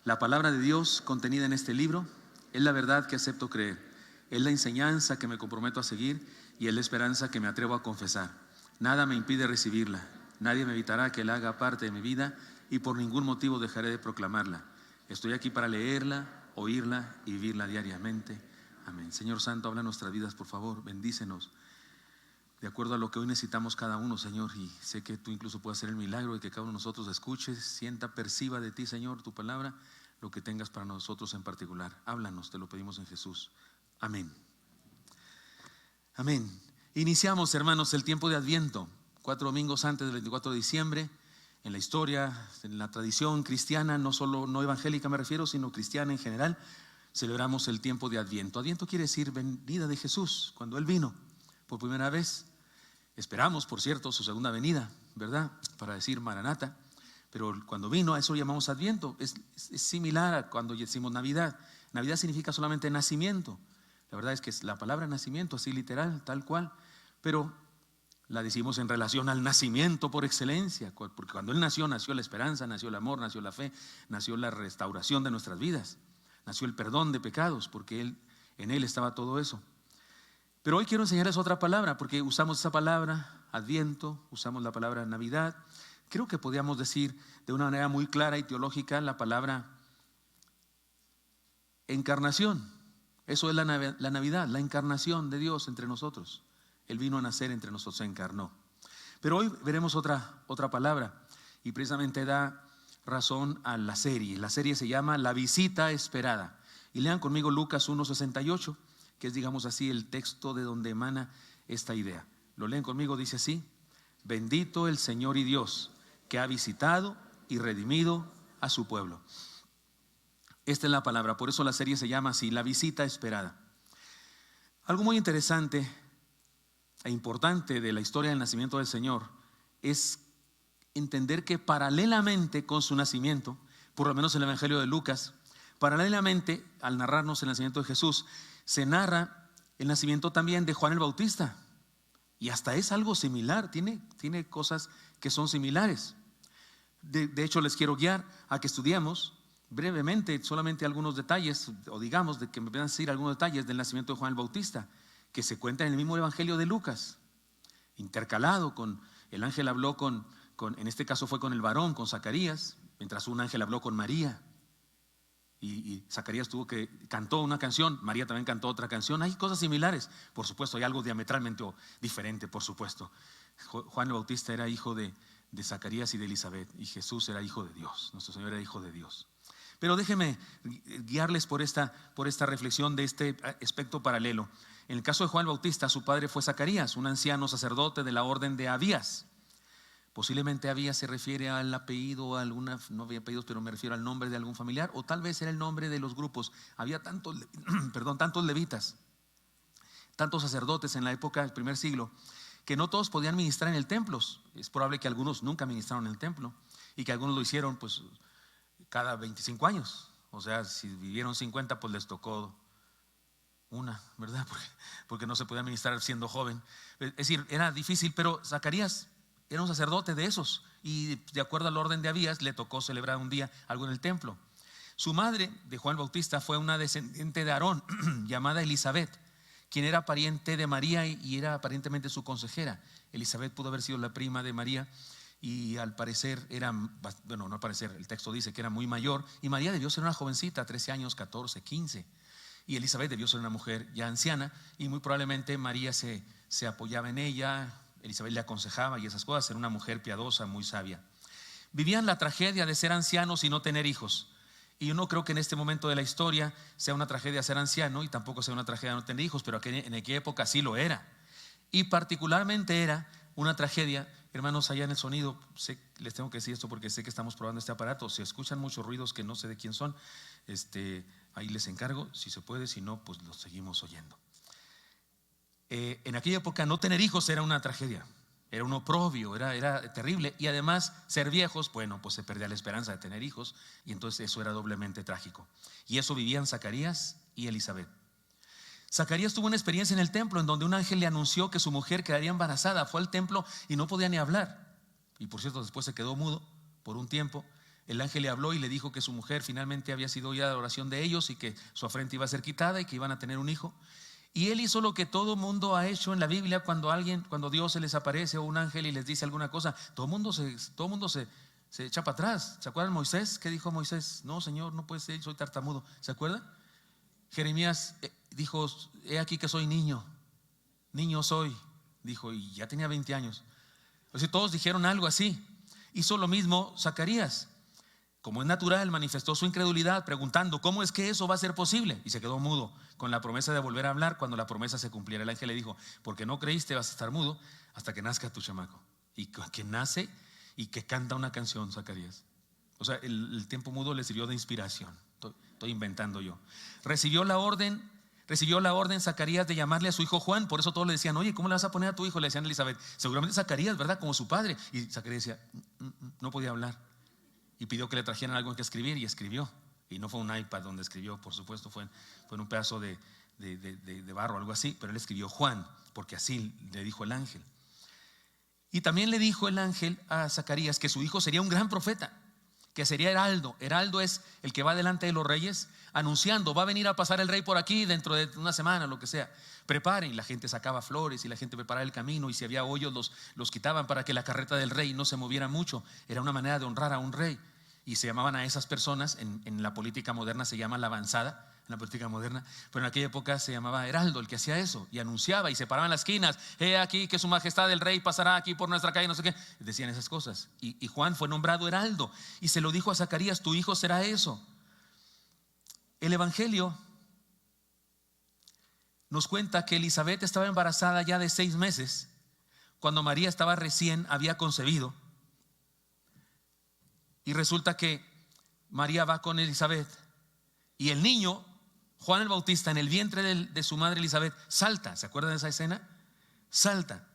La palabra de Dios contenida en este libro es la verdad que acepto creer, es la enseñanza que me comprometo a seguir y es la esperanza que me atrevo a confesar. Nada me impide recibirla, nadie me evitará que la haga parte de mi vida y por ningún motivo dejaré de proclamarla. Estoy aquí para leerla, oírla y vivirla diariamente. Amén. Señor Santo, habla en nuestras vidas, por favor, bendícenos de acuerdo a lo que hoy necesitamos cada uno, Señor, y sé que tú incluso puedes hacer el milagro de que cada uno de nosotros escuche, sienta, perciba de ti, Señor, tu palabra, lo que tengas para nosotros en particular. Háblanos, te lo pedimos en Jesús. Amén. Amén. Iniciamos, hermanos, el tiempo de Adviento, 4 domingos antes del 24 de diciembre. En la historia, en la tradición cristiana, no solo no evangélica me refiero, sino cristiana en general, celebramos el tiempo de Adviento. Adviento quiere decir venida de Jesús, cuando Él vino por primera vez. Esperamos, por cierto, su segunda venida, ¿verdad? Para decir Maranata. Pero cuando vino, a eso llamamos Adviento. Es similar a cuando decimos Navidad. Navidad significa solamente nacimiento. La verdad es que es la palabra nacimiento, así literal, tal cual. Pero la decimos en relación al nacimiento por excelencia. Porque cuando Él nació, nació la esperanza, nació el amor, nació la fe, nació la restauración de nuestras vidas. Nació el perdón de pecados, porque en Él estaba todo eso. Pero hoy quiero enseñarles otra palabra, porque usamos esa palabra, Adviento, usamos la palabra Navidad. Creo que podríamos decir de una manera muy clara y teológica la palabra encarnación. Eso es la Navidad, la encarnación de Dios entre nosotros. Él vino a nacer entre nosotros, se encarnó. Pero hoy veremos otra palabra y precisamente da razón a la serie. La serie se llama La Visita Esperada. Y lean conmigo Lucas 1:68. Que es, digamos así, el texto de donde emana esta idea. Lo leen conmigo, dice así: bendito el Señor y Dios, que ha visitado y redimido a su pueblo. Esta es la palabra, por eso la serie se llama así, La Visita Esperada. Algo muy interesante e importante de la historia del nacimiento del Señor es entender que paralelamente con su nacimiento, por lo menos en el Evangelio de Lucas, paralelamente al narrarnos el nacimiento de Jesús, se narra el nacimiento también de Juan el Bautista. Y hasta es algo similar, tiene cosas que son similares. De hecho, les quiero guiar a que estudiemos brevemente solamente algunos detalles, o digamos, de que me puedan decir algunos detalles del nacimiento de Juan el Bautista, que se cuenta en el mismo Evangelio de Lucas, intercalado con el ángel habló en este caso fue con el varón, con Zacarías, mientras un ángel habló con María. Y Zacarías cantó una canción, María también cantó otra canción. Hay cosas similares, por supuesto, hay algo diametralmente diferente, por supuesto. Juan el Bautista era hijo de Zacarías y de Elizabeth, y Jesús era hijo de Dios, nuestro Señor era hijo de Dios. Pero déjenme guiarles por esta reflexión de este aspecto paralelo. En el caso de Juan el Bautista, su padre fue Zacarías, un anciano sacerdote de la orden de Abías. Posiblemente Abías se refiere al apellido, no había apellidos, pero me refiero al nombre de algún familiar, o tal vez era el nombre de los grupos. Había tantos levitas, tantos sacerdotes en la época del primer siglo, que no todos podían ministrar en el templo. Es probable que algunos nunca ministraron en el templo y que algunos lo hicieron pues cada 25 años. O sea, si vivieron 50, pues les tocó una, ¿verdad? Porque no se podía ministrar siendo joven. Es decir, era difícil, pero Zacarías era un sacerdote de esos y de acuerdo al orden de Abías le tocó celebrar un día algo en el templo. Su madre de Juan el Bautista fue una descendiente de Aarón llamada Elizabeth, quien era pariente de María y era aparentemente su consejera. Elizabeth pudo haber sido la prima de María y al parecer el texto dice que era muy mayor, y María debió ser una jovencita, 13 años, 14, 15, y Elizabeth debió ser una mujer ya anciana y muy probablemente María se apoyaba en ella. Elizabeth le aconsejaba y esas cosas, era una mujer piadosa, muy sabia. Vivían la tragedia de ser ancianos y no tener hijos. Y yo no creo que en este momento de la historia sea una tragedia ser anciano y tampoco sea una tragedia no tener hijos, pero en aquella época sí lo era. Y particularmente era una tragedia, hermanos, allá en el sonido, les tengo que decir esto porque sé que estamos probando este aparato. Si escuchan muchos ruidos que no sé de quién son, ahí les encargo, si se puede, si no, pues los seguimos oyendo. En aquella época no tener hijos era una tragedia, era un oprobio, era terrible. Y además ser viejos, bueno, pues se perdía la esperanza de tener hijos, y entonces eso era doblemente trágico. Y eso vivían Zacarías y Elizabeth. Zacarías tuvo una experiencia en el templo en donde un ángel le anunció que su mujer quedaría embarazada. Fue al templo y no podía ni hablar, y por cierto después se quedó mudo por un tiempo. El ángel le habló y le dijo que su mujer finalmente había sido oída la oración de ellos y que su afrenta iba a ser quitada y que iban a tener un hijo. Y él hizo lo que todo mundo ha hecho en la Biblia cuando Dios se les aparece o un ángel y les dice alguna cosa. Todo el mundo se echa para atrás. ¿Se acuerdan Moisés? ¿Qué dijo Moisés? No, Señor, no puede ser, soy tartamudo. ¿Se acuerdan? Jeremías dijo: he aquí que soy niño soy, dijo, y ya tenía 20 años. O sea, todos dijeron algo así. Hizo lo mismo Zacarías. Como es natural, manifestó su incredulidad preguntando: ¿cómo es que eso va a ser posible? Y se quedó mudo, con la promesa de volver a hablar cuando la promesa se cumpliera. El ángel le dijo: porque no creíste, vas a estar mudo hasta que nazca tu chamaco. Y que nace y que canta una canción, Zacarías. O sea, el tiempo mudo le sirvió de inspiración. Estoy inventando yo. Recibió la orden Zacarías de llamarle a su hijo Juan. Por eso todos le decían: oye, ¿cómo le vas a poner a tu hijo? Le decían a Elizabeth: seguramente Zacarías, ¿verdad? Como su padre. Y Zacarías decía: no podía hablar. Y pidió que le trajeran algo en que escribir y escribió. Y no fue un iPad donde escribió, por supuesto, fue en un pedazo de barro o algo así. Pero él escribió Juan, porque así le dijo el ángel. Y también le dijo el ángel a Zacarías que su hijo sería un gran profeta, que sería heraldo. Heraldo es el que va delante de los reyes anunciando: va a venir a pasar el rey por aquí dentro de una semana, lo que sea. Preparen. La gente sacaba flores y la gente preparaba el camino, y si había hoyos los quitaban para que la carreta del rey no se moviera mucho. Era una manera de honrar a un rey. Y se llamaban a esas personas, en la política moderna se llama la avanzada, en la política moderna, pero en aquella época se llamaba heraldo, el que hacía eso, y anunciaba y se paraba en las esquinas: he aquí que su majestad el rey pasará aquí por nuestra calle, no sé qué. Decían esas cosas. Y Juan fue nombrado heraldo y se lo dijo a Zacarías: tu hijo será eso. El evangelio nos cuenta que Elizabeth estaba embarazada ya de 6 meses cuando María había concebido. Y resulta que María va con Elizabeth y el niño, Juan el Bautista, en el vientre de su madre Elizabeth, salta. ¿Se acuerdan de esa escena? Salta.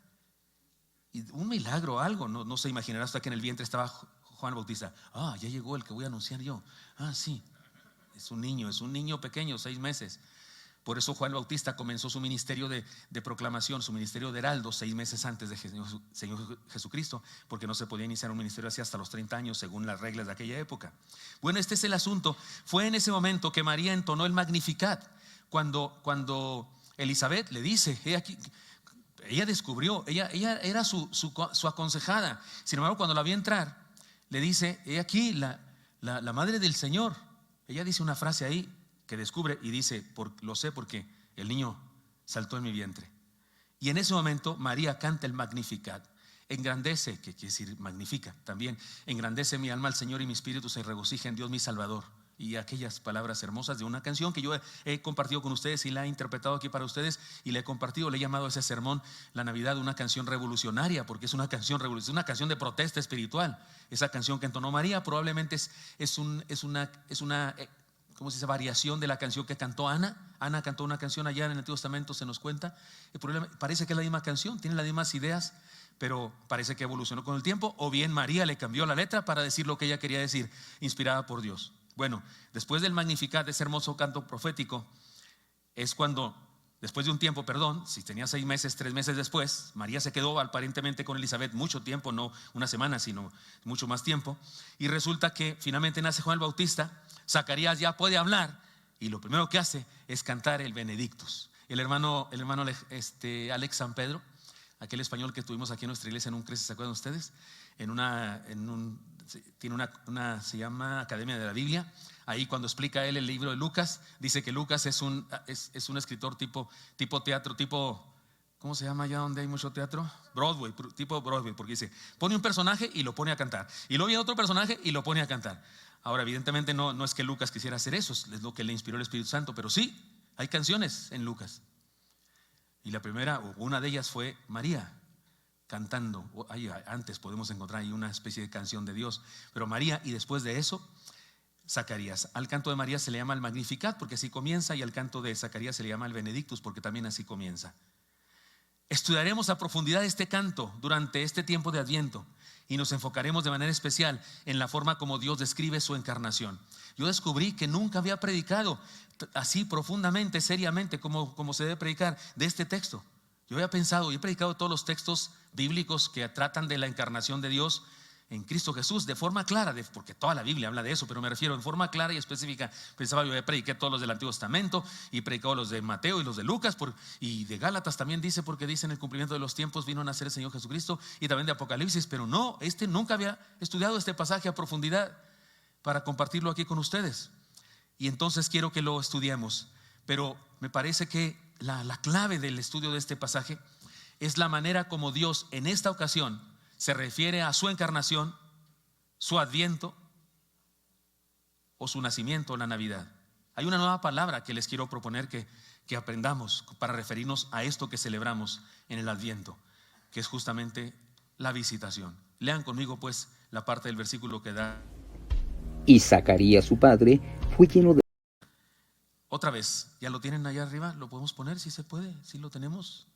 Y un milagro, algo, no se imaginará hasta que en el vientre estaba Juan el Bautista. Ya llegó el que voy a anunciar yo. Sí, es un niño pequeño, 6 meses. Por eso Juan el Bautista comenzó su ministerio de proclamación, su ministerio de heraldo 6 meses antes de Señor Jesucristo, porque no se podía iniciar un ministerio así hasta los 30 años según las reglas de aquella época. Bueno, este es el asunto. Fue en ese momento que María entonó el Magnificat, cuando Elizabeth le dice: aquí. Ella descubrió, ella era su aconsejada. Sin embargo, cuando la vio entrar, le dice: he aquí la madre del Señor. Ella dice una frase ahí que descubre y dice: lo sé porque el niño saltó en mi vientre. Y en ese momento María canta el Magnificat. Engrandece, que quiere decir magnifica también. Engrandece mi alma al Señor y mi espíritu se regocija en Dios mi Salvador. Y aquellas palabras hermosas de una canción que yo he compartido con ustedes y la he interpretado aquí para ustedes y le he compartido, le he llamado a ese sermón la Navidad una canción revolucionaria, porque es una canción revolucionaria, una canción de protesta espiritual. Esa canción que entonó María probablemente es una ¿cómo se dice? Variación de la canción que cantó Ana. Ana cantó una canción allá en el Antiguo Testamento, se nos cuenta. El problema, parece que es la misma canción, tiene las mismas ideas, pero parece que evolucionó con el tiempo, o bien María le cambió la letra para decir lo que ella quería decir, inspirada por Dios. Bueno, después del Magnificat, de ese hermoso canto profético, es cuando, después de un tiempo, si tenía 6 meses, 3 meses después, María se quedó aparentemente con Elizabeth mucho tiempo, no una semana, sino mucho más tiempo. Y resulta que finalmente nace Juan el Bautista. Zacarías ya puede hablar y lo primero que hace es cantar el Benedictus. El hermano Alex San Pedro, aquel español que tuvimos aquí en nuestra iglesia en un CRECE, ¿se acuerdan ustedes? Tiene una se llama Academia de la Biblia. Ahí cuando explica él el libro de Lucas, dice que Lucas es un escritor tipo teatro, ¿cómo se llama allá donde hay mucho teatro? Broadway, tipo Broadway, porque dice: pone un personaje y lo pone a cantar, y luego viene otro personaje y lo pone a cantar. Ahora, evidentemente no es que Lucas quisiera hacer eso, es lo que le inspiró el Espíritu Santo, pero sí, hay canciones en Lucas. Y la primera, o una de ellas, fue María cantando. Antes podemos encontrar ahí una especie de canción de Dios, pero María, y después de eso, Zacarías. Al canto de María se le llama el Magnificat porque así comienza, y al canto de Zacarías se le llama el Benedictus porque también así comienza. Estudiaremos a profundidad este canto durante este tiempo de Adviento y nos enfocaremos de manera especial en la forma como Dios describe su encarnación. Yo descubrí que nunca había predicado así profundamente, seriamente, como se debe predicar de este texto. Yo había pensado, y he predicado todos los textos bíblicos que tratan de la encarnación de Dios en Cristo Jesús de forma clara, porque toda la Biblia habla de eso, pero me refiero en forma clara y específica. Pensaba yo, prediqué todos los del Antiguo Testamento y predicó los de Mateo y los de Lucas y de Gálatas también dice, porque dice en el cumplimiento de los tiempos vino a nacer el Señor Jesucristo, y también de Apocalipsis, pero no, nunca había estudiado este pasaje a profundidad para compartirlo aquí con ustedes, y entonces quiero que lo estudiemos. Pero me parece que la clave del estudio de este pasaje es la manera como Dios en esta ocasión se refiere a su encarnación, su adviento o su nacimiento, la Navidad. Hay una nueva palabra que les quiero proponer que aprendamos para referirnos a esto que celebramos en el adviento, que es justamente la visitación. Lean conmigo pues la parte del versículo que da. Y Zacarías su padre fue lleno de... Otra vez, ¿ya lo tienen allá arriba? ¿Lo podemos poner si se puede? ¿Sí lo tenemos?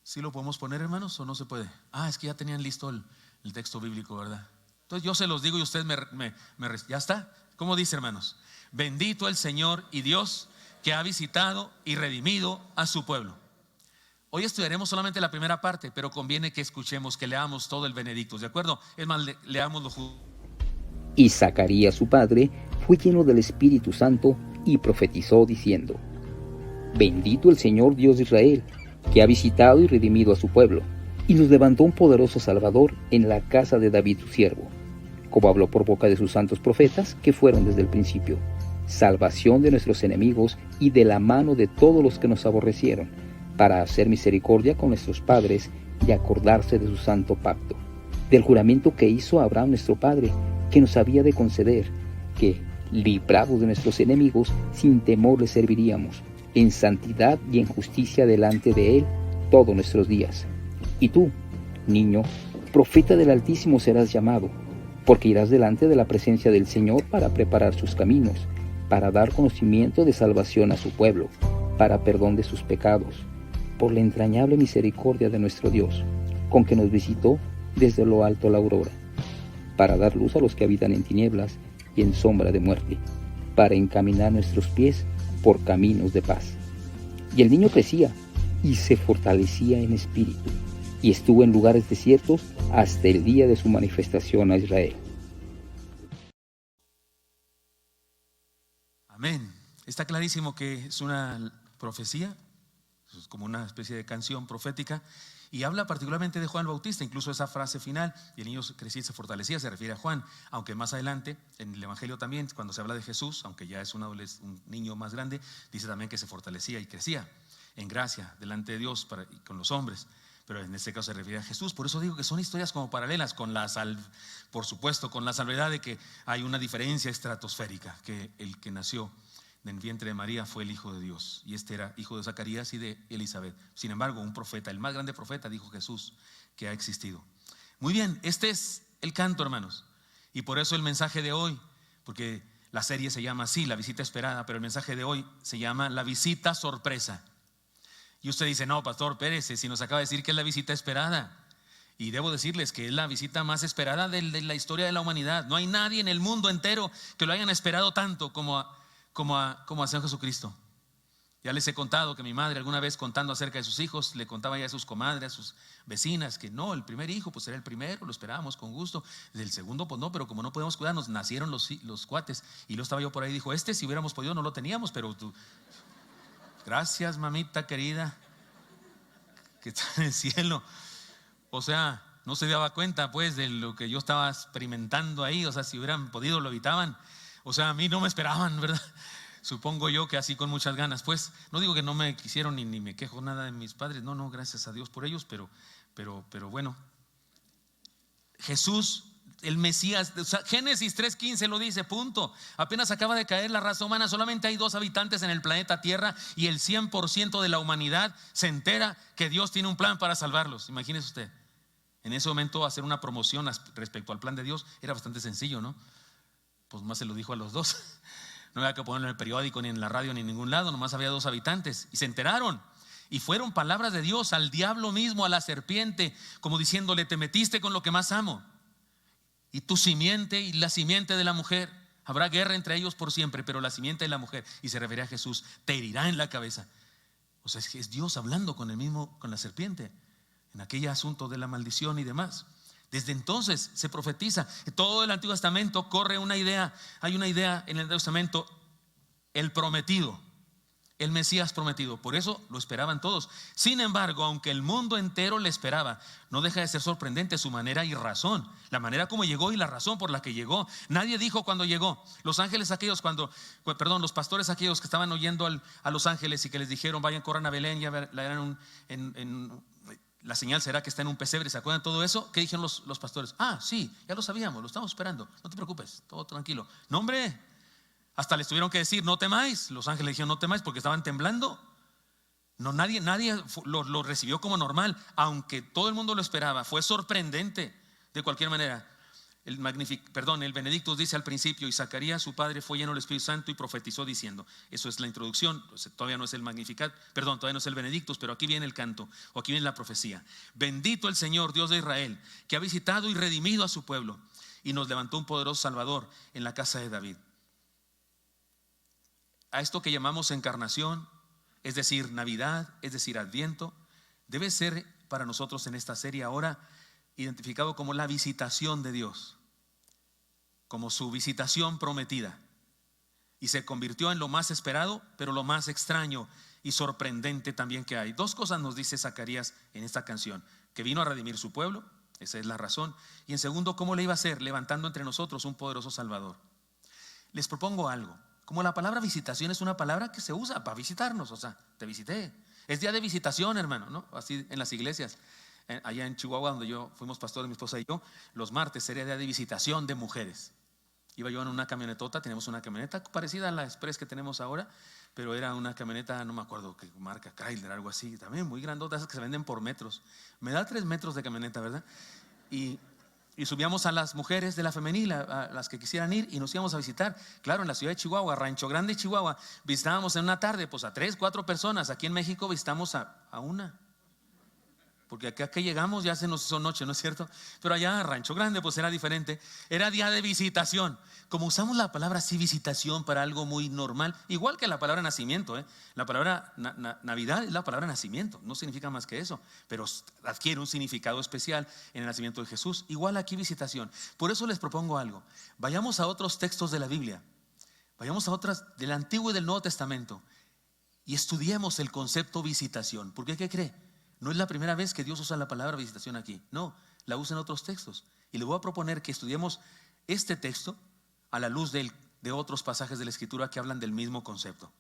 ¿Sí lo podemos poner, hermanos, o no se puede? Es que ya tenían listo el texto bíblico, ¿verdad? Entonces yo se los digo y ustedes ¿ya está? ¿Cómo dice, hermanos? Bendito el Señor y Dios que ha visitado y redimido a su pueblo. Hoy estudiaremos solamente la primera parte, pero conviene que escuchemos, que leamos todo el Benedictus, ¿de acuerdo? Es más, leámoslo juntos. Y Zacarías su padre fue lleno del Espíritu Santo y profetizó diciendo: Bendito el Señor Dios de Israel, que ha visitado y redimido a su pueblo, y nos levantó un poderoso Salvador en la casa de David su siervo, como habló por boca de sus santos profetas que fueron desde el principio, salvación de nuestros enemigos y de la mano de todos los que nos aborrecieron, para hacer misericordia con nuestros padres y acordarse de su santo pacto, del juramento que hizo a Abraham nuestro padre, que nos había de conceder, que, librados de nuestros enemigos, sin temor le serviríamos, en santidad y en justicia delante de Él todos nuestros días. Y tú, niño, profeta del Altísimo serás llamado, porque irás delante de la presencia del Señor para preparar sus caminos, para dar conocimiento de salvación a su pueblo, para perdón de sus pecados, por la entrañable misericordia de nuestro Dios, con que nos visitó desde lo alto la aurora, para dar luz a los que habitan en tinieblas y en sombra de muerte, para encaminar nuestros pies por caminos de paz. Y el niño crecía y se fortalecía en espíritu, y estuvo en lugares desiertos hasta el día de su manifestación a Israel. Amén. Está clarísimo que es una profecía, es como una especie de canción profética, y habla particularmente de Juan el Bautista. Incluso esa frase final, y el niño crecía y se fortalecía, se refiere a Juan, aunque más adelante en el Evangelio también, cuando se habla de Jesús, aunque ya es un niño más grande, dice también que se fortalecía y crecía en gracia delante de Dios y con los hombres, pero en este caso se refiere a Jesús. Por eso digo que son historias como paralelas, por supuesto, con la salvedad de que hay una diferencia estratosférica, que el que nació del vientre de María fue el Hijo de Dios, y este era hijo de Zacarías y de Elizabeth. Sin embargo, un profeta, el más grande profeta, dijo Jesús, que ha existido. Muy bien, este es el canto, hermanos, y por eso el mensaje de hoy, porque la serie se llama así, La visita esperada, pero el mensaje de hoy se llama La visita sorpresa. Y usted dice: no, pastor Pérez, si nos acaba de decir que es la visita esperada. Y debo decirles que es la visita más esperada de la historia de la humanidad. No hay nadie en el mundo entero que lo hayan esperado tanto como a Señor Jesucristo. Ya les he contado que mi madre, alguna vez contando acerca de sus hijos, le contaba ya a sus comadres, a sus vecinas, que no, el primer hijo pues era el primero, lo esperábamos con gusto. Del segundo pues no, pero como no podemos cuidarnos, nacieron los cuates. Y luego estaba yo por ahí y dijo: si hubiéramos podido no lo teníamos, pero tú. Gracias, mamita querida, que está en el cielo. O sea, no se daba cuenta pues de lo que yo estaba experimentando ahí. O sea, si hubieran podido lo evitaban. O sea, a mí no me esperaban, ¿verdad? Supongo yo que así con muchas ganas. Pues no digo que no me quisieron ni me quejo nada de mis padres. No, gracias a Dios por ellos, pero bueno. Jesús, el Mesías, o sea, Génesis 3:15 lo dice, punto. Apenas acaba de caer la raza humana, solamente hay 2 habitantes en el planeta Tierra, y el 100% de la humanidad se entera que Dios tiene un plan para salvarlos. Imagínese usted. En ese momento hacer una promoción respecto al plan de Dios era bastante sencillo, ¿no? Pues más se lo dijo a los 2. No había que ponerlo en el periódico, ni en la radio, ni en ningún lado. Nomás había 2 habitantes y se enteraron. Y fueron palabras de Dios al diablo mismo, a la serpiente, como diciéndole: te metiste con lo que más amo, y tu simiente y la simiente de la mujer, habrá guerra entre ellos por siempre, pero la simiente de la mujer, y se refiere a Jesús, te herirá en la cabeza. O sea, es Dios hablando con la serpiente. en aquel asunto de la maldición y demás. Desde entonces se profetiza. En todo el Antiguo Testamento corre una idea. Hay una idea en el Antiguo Testamento: el prometido, el Mesías prometido. Por eso lo esperaban todos. Sin embargo, aunque el mundo entero le esperaba, no deja de ser sorprendente su manera y razón, la manera como llegó y la razón por la que llegó. Nadie dijo cuando llegó. Los ángeles aquellos, los pastores aquellos que estaban oyendo a los ángeles y que les dijeron: vayan, corran a Belén, ya verán la señal será que está en un pesebre. ¿Se acuerdan todo eso? ¿Qué dijeron los pastores? Ah, sí, ya lo sabíamos, lo estamos esperando, no te preocupes, todo tranquilo. No, hombre, hasta les tuvieron que decir: no temáis. Los ángeles dijeron: no temáis, porque estaban temblando. No, nadie lo recibió como normal, aunque todo el mundo lo esperaba. Fue sorprendente de cualquier manera. El Benedictus dice al principio: y Zacarías su padre fue lleno del Espíritu Santo y profetizó diciendo. Eso es la introducción. Todavía no es el Magnificat, todavía no es el Benedictus, pero aquí viene el canto, o aquí viene la profecía. Bendito el Señor Dios de Israel, que ha visitado y redimido a su pueblo y nos levantó un poderoso Salvador en la casa de David. A esto que llamamos encarnación, es decir, Navidad, es decir, Adviento, debe ser para nosotros en esta serie ahora identificado como la visitación de Dios, como su visitación prometida, y se convirtió en lo más esperado, pero lo más extraño y sorprendente también que hay. Dos cosas nos dice Zacarías en esta canción: que vino a redimir su pueblo, esa es la razón, y en segundo, cómo le iba a hacer, levantando entre nosotros un poderoso Salvador. Les propongo algo. Como la palabra visitación es una palabra que se usa para visitarnos, o sea, te visité, es día de visitación, hermano, ¿no? Así en las iglesias. Allá en Chihuahua, donde fuimos pastores, mi esposa y yo, los martes sería día de visitación de mujeres. Iba yo en una camionetota, tenemos una camioneta parecida a la Express que tenemos ahora, pero era una camioneta, no me acuerdo qué marca, Chrysler, algo así, también muy grandota, esas que se venden por metros. Me da 3 metros de camioneta, ¿verdad? Y subíamos a las mujeres de la femenil, a las que quisieran ir, y nos íbamos a visitar. Claro, en la ciudad de Chihuahua, Rancho Grande, Chihuahua, visitábamos en una tarde pues a 3, 4 personas. Aquí en México visitamos a una, porque acá que llegamos ya se nos hizo noche, ¿no es cierto? Pero allá Rancho Grande pues era diferente. Era día de visitación. Como usamos la palabra así, visitación, para algo muy normal, igual que la palabra nacimiento, la palabra Navidad es la palabra nacimiento, no significa más que eso, pero adquiere un significado especial en el nacimiento de Jesús. Igual aquí visitación. Por eso les propongo algo: vayamos a otros textos de la Biblia, vayamos a otras del Antiguo y del Nuevo Testamento, y estudiemos el concepto visitación. Porque ¿qué cree? No es la primera vez que Dios usa la palabra visitación aquí, no, la usa en otros textos. Y le voy a proponer que estudiemos este texto a la luz de otros pasajes de la Escritura que hablan del mismo concepto.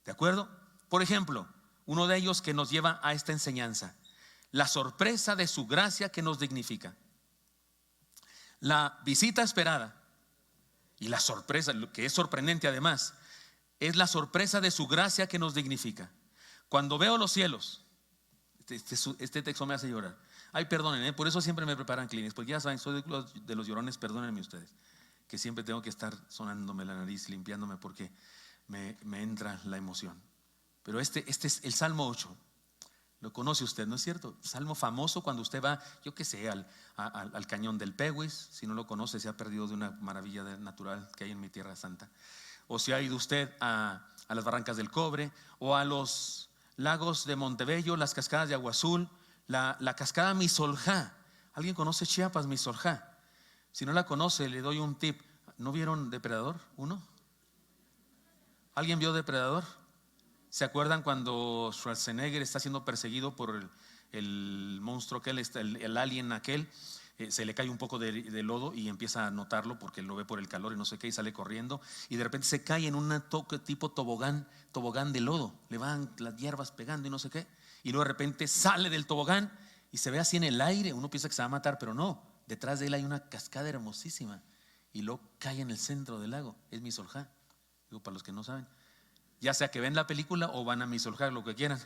¿De acuerdo? Por ejemplo, uno de ellos que nos lleva a esta enseñanza: la sorpresa de su gracia que nos dignifica. La visita esperada y la sorpresa, lo que es sorprendente además, es la sorpresa de su gracia que nos dignifica. Cuando veo los cielos, este texto me hace llorar. Ay, perdonen, por eso siempre me preparan Kleenex, porque ya saben, soy de los llorones. Perdónenme ustedes, que siempre tengo que estar sonándome la nariz, limpiándome, porque me entra la emoción. Pero este es el Salmo 8. Lo conoce usted, ¿no es cierto? Salmo famoso cuando usted va, yo qué sé, al cañón del Peguis. Si no lo conoce, se ha perdido de una maravilla natural que hay en mi tierra santa. O si ha ido usted a las Barrancas del Cobre, o a los lagos de Montebello, las cascadas de Agua Azul, la cascada Misoljá. ¿Alguien conoce Chiapas, Misoljá? Si no la conoce, le doy un tip. ¿No vieron Depredador 1? ¿Alguien vio Depredador? ¿Se acuerdan cuando Schwarzenegger está siendo perseguido por el monstruo aquel, el alien aquel? Se le cae un poco de lodo y empieza a notarlo porque lo ve por el calor y no sé qué, y sale corriendo, y de repente se cae en un tipo tobogán de lodo. Le van las hierbas pegando y no sé qué, y luego de repente sale del tobogán y se ve así en el aire. Uno piensa que se va a matar, pero no, detrás de él hay una cascada hermosísima, y luego cae en el centro del lago. Es Misoljá. Digo, para los que no saben, ya sea que ven la película o van a Misoljá, lo que quieran.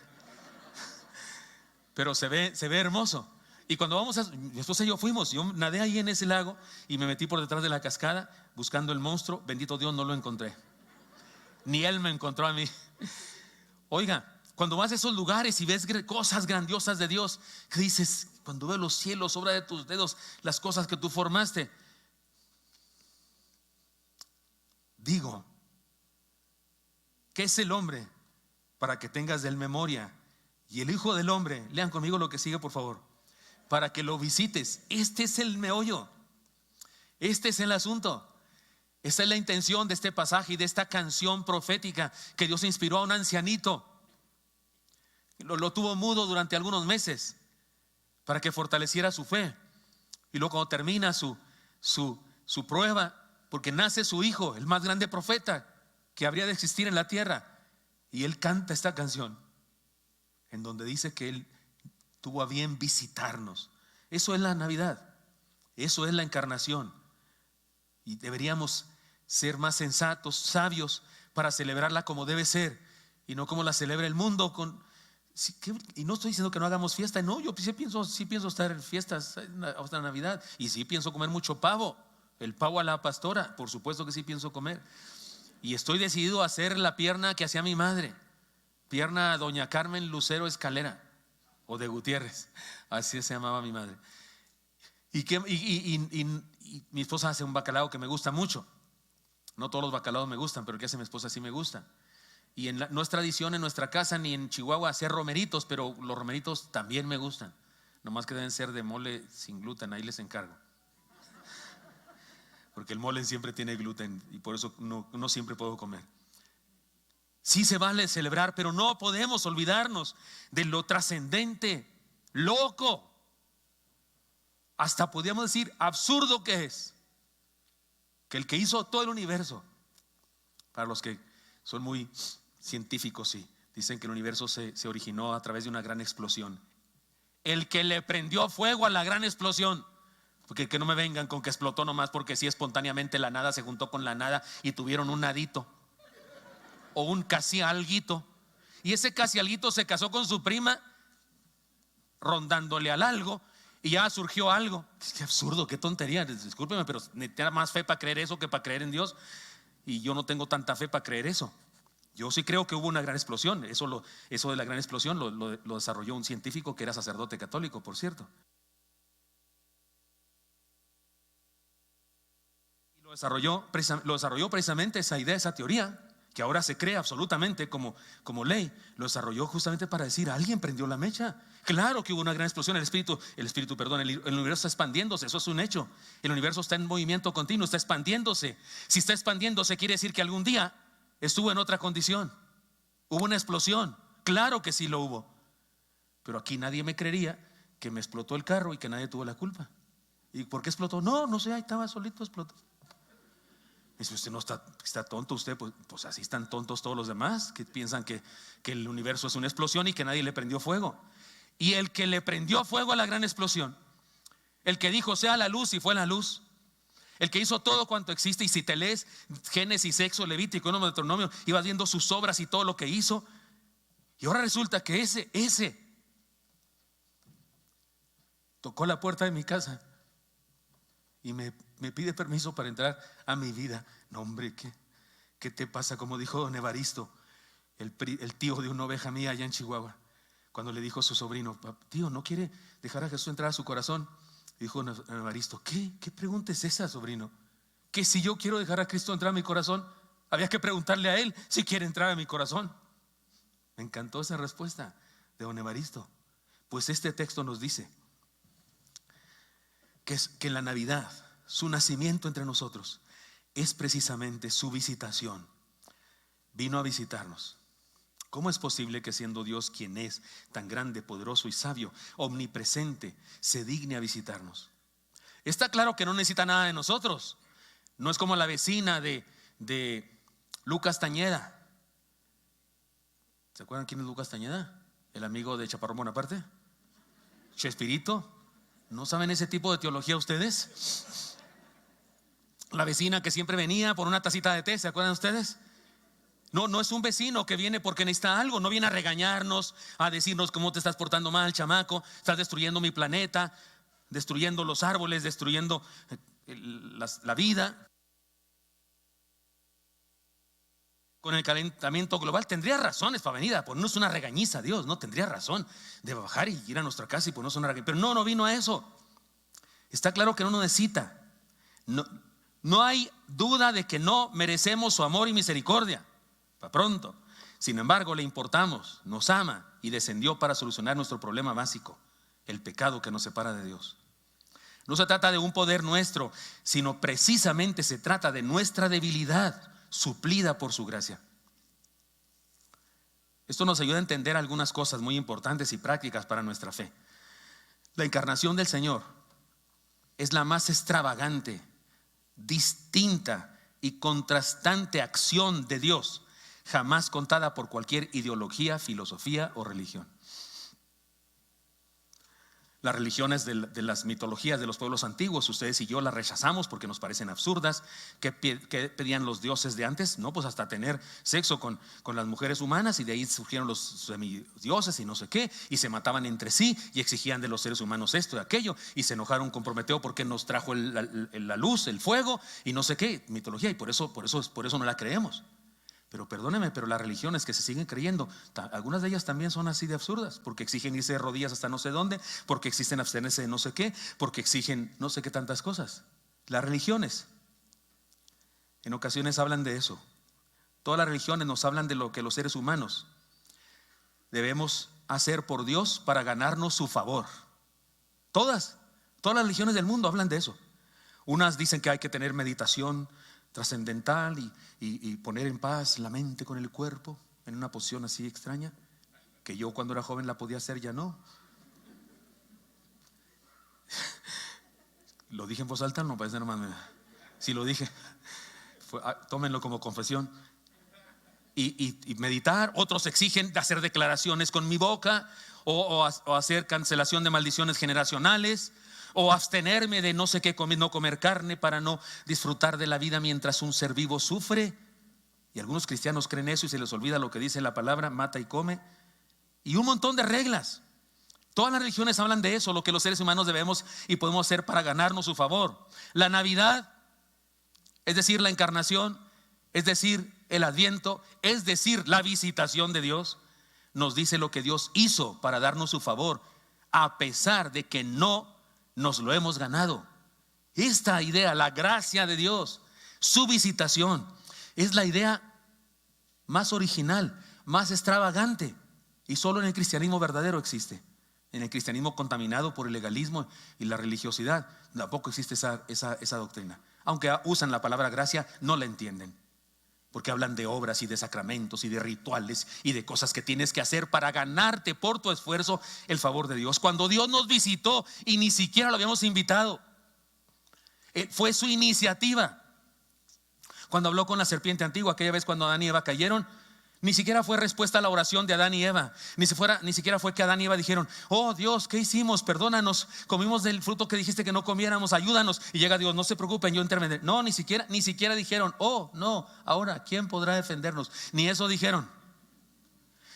Pero se ve hermoso. Y cuando mi esposa y yo fuimos, yo nadé ahí en ese lago y me metí por detrás de la cascada buscando el monstruo. Bendito Dios, no lo encontré, ni él me encontró a mí. Oiga, cuando vas a esos lugares y ves cosas grandiosas de Dios, ¿qué dices? Cuando veo los cielos, obra de tus dedos, las cosas que tú formaste, digo, ¿qué es el hombre para que tengas de él memoria? Y el Hijo del Hombre, lean conmigo lo que sigue, por favor. para que lo visites. Este es el meollo. Este es el asunto. Esta es la intención de este pasaje y de esta canción profética que Dios inspiró a un ancianito. Lo tuvo mudo durante algunos meses para que fortaleciera su fe. Y luego cuando termina su prueba, porque nace su hijo, el más grande profeta que habría de existir en la tierra, y él canta esta canción en donde dice que él tuvo a bien visitarnos. Eso es la Navidad, eso es la encarnación, y deberíamos ser más sensatos, sabios, para celebrarla como debe ser y no como la celebra el mundo y no estoy diciendo que no hagamos fiesta, no, yo sí pienso estar en fiestas hasta Navidad, y sí pienso comer mucho pavo, el pavo a la pastora, por supuesto que sí pienso comer, y estoy decidido a hacer la pierna que hacía mi madre, pierna doña Carmen Lucero Escalera, o de Gutiérrez, así se llamaba mi madre, y mi esposa hace un bacalao que me gusta mucho. No todos los bacalaos me gustan, pero el que hace mi esposa sí me gusta. Y no es tradición en nuestra casa ni en Chihuahua hacer romeritos, pero los romeritos también me gustan. Nomás que deben ser de mole sin gluten, ahí les encargo. Porque el mole siempre tiene gluten y por eso no siempre puedo comer. Sí se vale celebrar, pero no podemos olvidarnos de lo trascendente, loco, hasta podríamos decir absurdo que es. Que el que hizo todo el universo, para los que son muy científicos, sí, dicen que el universo se originó a través de una gran explosión. El que le prendió fuego a la gran explosión, porque que no me vengan con que explotó nomás porque sí, espontáneamente la nada se juntó con la nada y tuvieron un nadito o un casi alguito, y ese casi alguito se casó con su prima rondándole al algo, y ya surgió algo. Qué absurdo, qué tontería. Discúlpeme, pero necesita más fe para creer eso que para creer en Dios. Y yo no tengo tanta fe para creer eso. Yo sí creo que hubo una gran explosión. Eso de la gran explosión lo desarrolló un científico que era sacerdote católico, por cierto. Y lo desarrolló precisamente esa idea, esa teoría, que ahora se cree absolutamente como ley. Lo desarrolló justamente para decir: alguien prendió la mecha. Claro que hubo una gran explosión. El universo está expandiéndose, eso es un hecho. El universo está en movimiento continuo, está expandiéndose. Si está expandiéndose, quiere decir que algún día estuvo en otra condición. Hubo una explosión, claro que sí lo hubo. Pero aquí nadie me creería que me explotó el carro y que nadie tuvo la culpa. ¿Y por qué explotó? No sé, ahí estaba solito, explotó. Y si usted no está tonto, usted pues así están tontos todos los demás, que piensan que el universo es una explosión y que nadie le prendió fuego. Y el que le prendió fuego a la gran explosión, el que dijo sea la luz y fue la luz, el que hizo todo cuanto existe, y si te lees Génesis, Éxodo, Levítico, Número, Deuteronomio, ibas viendo sus obras y todo lo que hizo, y ahora resulta que ese tocó la puerta de mi casa y me pide permiso para entrar a mi vida. No, hombre, ¿qué te pasa? Como dijo don Evaristo, el tío de una oveja mía allá en Chihuahua, cuando le dijo a su sobrino: tío, ¿no quiere dejar a Jesús entrar a su corazón? Dijo don Evaristo: ¿Qué pregunta es esa, sobrino? Que si yo quiero dejar a Cristo entrar a mi corazón, había que preguntarle a él si quiere entrar a mi corazón. Me encantó esa respuesta de don Evaristo. Pues este texto nos dice que la Navidad, su nacimiento entre nosotros, es precisamente su visitación. Vino a visitarnos. ¿Cómo es posible que, siendo Dios quien es, tan grande, poderoso y sabio, omnipresente, se digne a visitarnos? Está claro que no necesita nada de nosotros. No es como la vecina de Lucas Tañeda. ¿Se acuerdan quién es Lucas Tañeda? El amigo de Chaparrón Bonaparte, Chespirito. ¿No saben ese tipo de teología ustedes? La vecina que siempre venía por una tacita de té, ¿se acuerdan ustedes? No es un vecino que viene porque necesita algo. No viene a regañarnos, a decirnos cómo te estás portando mal, chamaco, estás destruyendo mi planeta, destruyendo los árboles, destruyendo la vida. Con el calentamiento global tendría razones para venir a ponernos una regañiza a Dios, no tendría razón de bajar y ir a nuestra casa y ponernos una regañiza. Pero no vino a eso. Está claro que no nos necesita. No hay duda de que no merecemos su amor y misericordia. Para pronto. Sin embargo, le importamos, nos ama y descendió para solucionar nuestro problema básico, el pecado que nos separa de Dios. No se trata de un poder nuestro, sino precisamente se trata de nuestra debilidad suplida por su gracia. Esto nos ayuda a entender algunas cosas muy importantes y prácticas para nuestra fe. La encarnación del Señor es la más extravagante, distinta y contrastante acción de Dios jamás contada por cualquier ideología, filosofía o religión. Las religiones de las mitologías de los pueblos antiguos, ustedes y yo las rechazamos porque nos parecen absurdas. ¿Qué pedían los dioses de antes? No, pues hasta tener sexo con las mujeres humanas, y de ahí surgieron los semidioses y no sé qué, y se mataban entre sí y exigían de los seres humanos esto y aquello, y se enojaron con Prometeo porque nos trajo la luz, el fuego y no sé qué, mitología, y por eso no la creemos. Pero perdóneme, pero las religiones que se siguen creyendo, algunas de ellas también son así de absurdas, porque exigen irse de rodillas hasta no sé dónde, porque exigen abstenerse de no sé qué, porque exigen no sé qué tantas cosas. Las religiones en ocasiones hablan de eso. Todas las religiones nos hablan de lo que los seres humanos debemos hacer por Dios para ganarnos su favor. Todas las religiones del mundo hablan de eso. Unas dicen que hay que tener meditación trascendental y poner en paz la mente con el cuerpo en una posición así extraña, que yo cuando era joven la podía hacer, ya no. ¿Lo dije en voz alta? No, parece nomás. Si lo dije, tómenlo como confesión. Y meditar. Otros exigen hacer declaraciones con mi boca, o hacer cancelación de maldiciones generacionales, o abstenerme de no sé qué comer, no comer carne para no disfrutar de la vida mientras un ser vivo sufre. Y algunos cristianos creen eso y se les olvida lo que dice la palabra: mata y come. Y un montón de reglas. Todas las religiones hablan de eso, lo que los seres humanos debemos y podemos hacer para ganarnos su favor. La Navidad, es decir, la encarnación, es decir, el Adviento, es decir, la visitación de Dios, nos dice lo que Dios hizo para darnos su favor, a pesar de que no nos lo hemos ganado. Esta idea, la gracia de Dios, su visitación, es la idea más original, más extravagante, y solo en el cristianismo verdadero existe. En el cristianismo contaminado por el legalismo y la religiosidad tampoco existe esa doctrina. Aunque usan la palabra gracia, no la entienden, porque hablan de obras y de sacramentos y de rituales y de cosas que tienes que hacer para ganarte por tu esfuerzo el favor de Dios. Cuando Dios nos visitó y ni siquiera lo habíamos invitado, fue su iniciativa. Cuando habló con la serpiente antigua, aquella vez cuando Adán y Eva cayeron, ni siquiera fue respuesta a la oración de Adán y Eva. Ni siquiera fue que Adán y Eva dijeron: oh Dios, ¿qué hicimos? Perdónanos, comimos del fruto que dijiste que no comiéramos, ayúdanos. Y llega Dios: no se preocupen, yo intervendré. No, ni siquiera dijeron: oh no, ahora ¿quién podrá defendernos? Ni eso dijeron.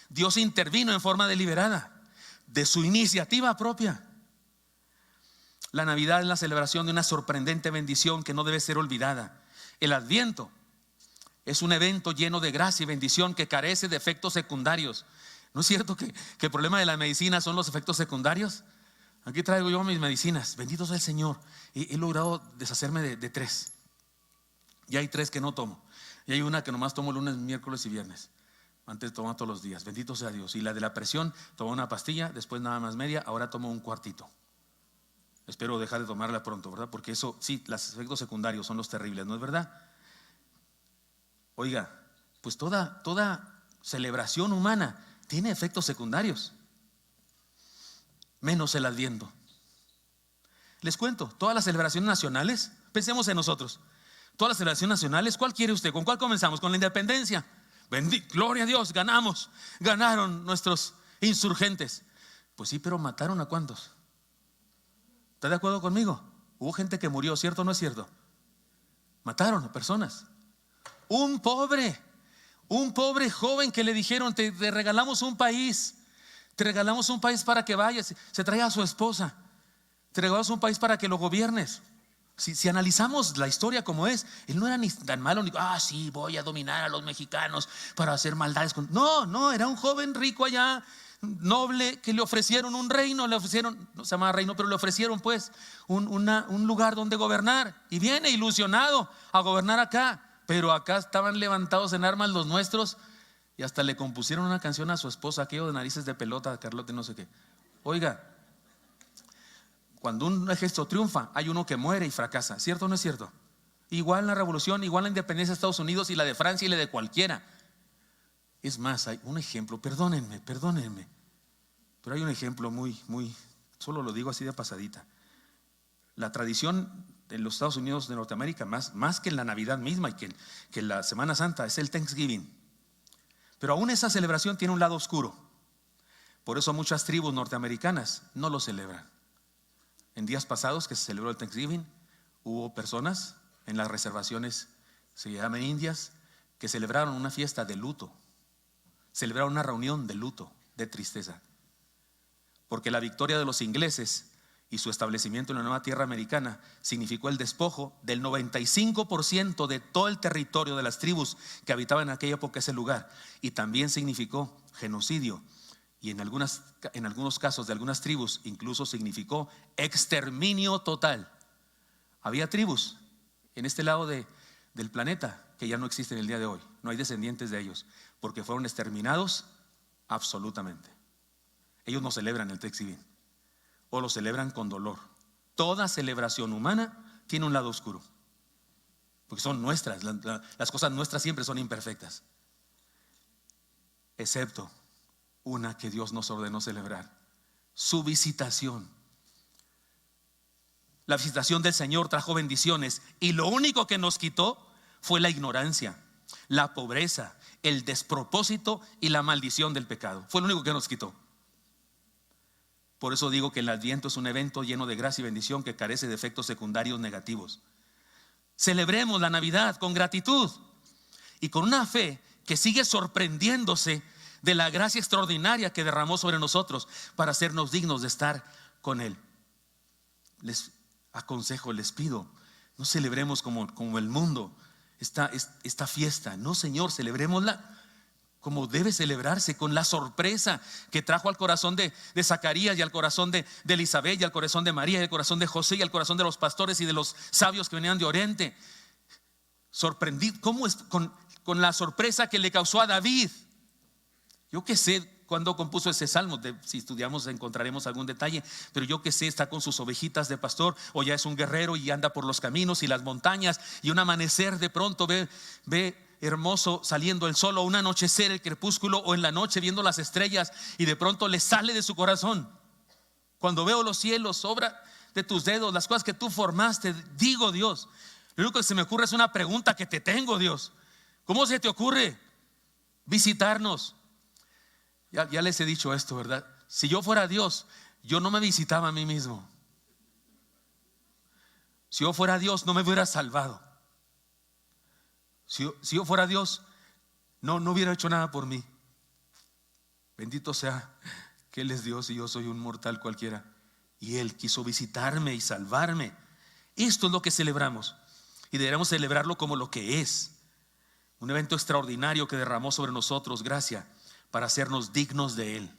Dios intervino en forma deliberada, de su iniciativa propia. La Navidad es la celebración de una sorprendente bendición que no debe ser olvidada. El Adviento es un evento lleno de gracia y bendición que carece de efectos secundarios. ¿No es cierto que el problema de la medicina son los efectos secundarios? Aquí traigo yo mis medicinas, bendito sea el Señor. He logrado deshacerme de 3. Y hay 3 que no tomo. Y hay una que nomás tomo lunes, miércoles y viernes. Antes tomaba todos los días, bendito sea Dios. Y la de la presión, tomaba una pastilla, después nada más media, ahora tomo un cuartito. Espero dejar de tomarla pronto, ¿verdad? Porque eso, sí, los efectos secundarios son los terribles, ¿no es verdad? Oiga, pues toda celebración humana tiene efectos secundarios, menos el Adviento. Les cuento, todas las celebraciones nacionales, pensemos en nosotros, todas las celebraciones nacionales, ¿cuál quiere usted? ¿Con cuál comenzamos? Con la independencia. Gloria a Dios, ganaron nuestros insurgentes. Pues sí, pero mataron a ¿cuántos? ¿Está de acuerdo conmigo? Hubo gente que murió, ¿cierto o no es cierto? Mataron a personas. Un pobre joven que le dijeron: te regalamos un país, para que vayas. Se traía a su esposa, te regalamos un país para que lo gobiernes. Si analizamos la historia como es, él no era ni tan malo, ni sí, voy a dominar a los mexicanos para hacer maldades. No, era un joven rico allá, noble, que le ofrecieron un reino, no se llamaba reino, pero le ofrecieron pues un lugar donde gobernar, y viene ilusionado a gobernar acá. Pero acá estaban levantados en armas los nuestros, y hasta le compusieron una canción a su esposa, aquello de narices de pelota, Carlota y no sé qué. Oiga, cuando un ejército triunfa, hay uno que muere y fracasa. ¿Cierto o no es cierto? Igual la revolución, igual la independencia de Estados Unidos y la de Francia y la de cualquiera. Es más, hay un ejemplo, perdónenme, pero hay un ejemplo muy, solo lo digo así de pasadita. La tradición en los Estados Unidos de Norteamérica, más que en la Navidad misma y que la Semana Santa, es el Thanksgiving. Pero aún esa celebración tiene un lado oscuro. Por eso muchas tribus norteamericanas no lo celebran. En días pasados que se celebró el Thanksgiving, hubo personas en las reservaciones, se llaman indias, que celebraron una fiesta de luto. Celebraron una reunión de luto, de tristeza. Porque la victoria de los ingleses y su establecimiento en la nueva tierra americana significó el despojo del 95% de todo el territorio de las tribus que habitaban en aquella época ese lugar. Y también significó genocidio. Y en algunos casos de algunas tribus incluso significó exterminio total. Había tribus en este lado del planeta que ya no existen el día de hoy. No hay descendientes de ellos porque fueron exterminados absolutamente. Ellos no celebran el Thanksgiving o lo celebran con dolor. Toda celebración humana tiene un lado oscuro porque son nuestras. Las cosas nuestras siempre son imperfectas, excepto una que Dios nos ordenó celebrar: su visitación. La visitación del Señor trajo bendiciones y lo único que nos quitó fue la ignorancia, la pobreza, el despropósito y la maldición del pecado. Fue lo único que nos quitó. Por eso digo que el Adviento es un evento lleno de gracia y bendición que carece de efectos secundarios negativos. Celebremos la Navidad con gratitud y con una fe que sigue sorprendiéndose de la gracia extraordinaria que derramó sobre nosotros para hacernos dignos de estar con Él. Les aconsejo, les pido, no celebremos como el mundo esta fiesta. No, Señor, celebrémosla como debe celebrarse, con la sorpresa que trajo al corazón de Zacarías y al corazón de Elizabeth y al corazón de María y al corazón de José y al corazón de los pastores y de los sabios que venían de Oriente. Sorprendido, ¿cómo es? Con la sorpresa que le causó a David. Yo que sé cuando compuso ese salmo, si estudiamos encontraremos algún detalle, pero yo que sé, está con sus ovejitas de pastor, o ya es un guerrero y anda por los caminos y las montañas, y un amanecer de pronto ve hermoso saliendo el sol, o un anochecer, el crepúsculo, o en la noche viendo las estrellas, y de pronto le sale de su corazón: cuando veo los cielos, obra de tus dedos, las cosas que tú formaste, digo, Dios, lo único que se me ocurre es una pregunta que te tengo, Dios: ¿cómo se te ocurre visitarnos? Ya les he dicho esto, ¿verdad? Si yo fuera Dios, yo no me visitaba a mí mismo. Si yo fuera Dios, no me hubiera salvado. Si yo fuera Dios, no hubiera hecho nada por mí. Bendito sea que Él es Dios y yo soy un mortal cualquiera. Y Él quiso visitarme y salvarme. Esto es lo que celebramos, y deberemos celebrarlo como lo que es: un evento extraordinario que derramó sobre nosotros gracia para hacernos dignos de Él.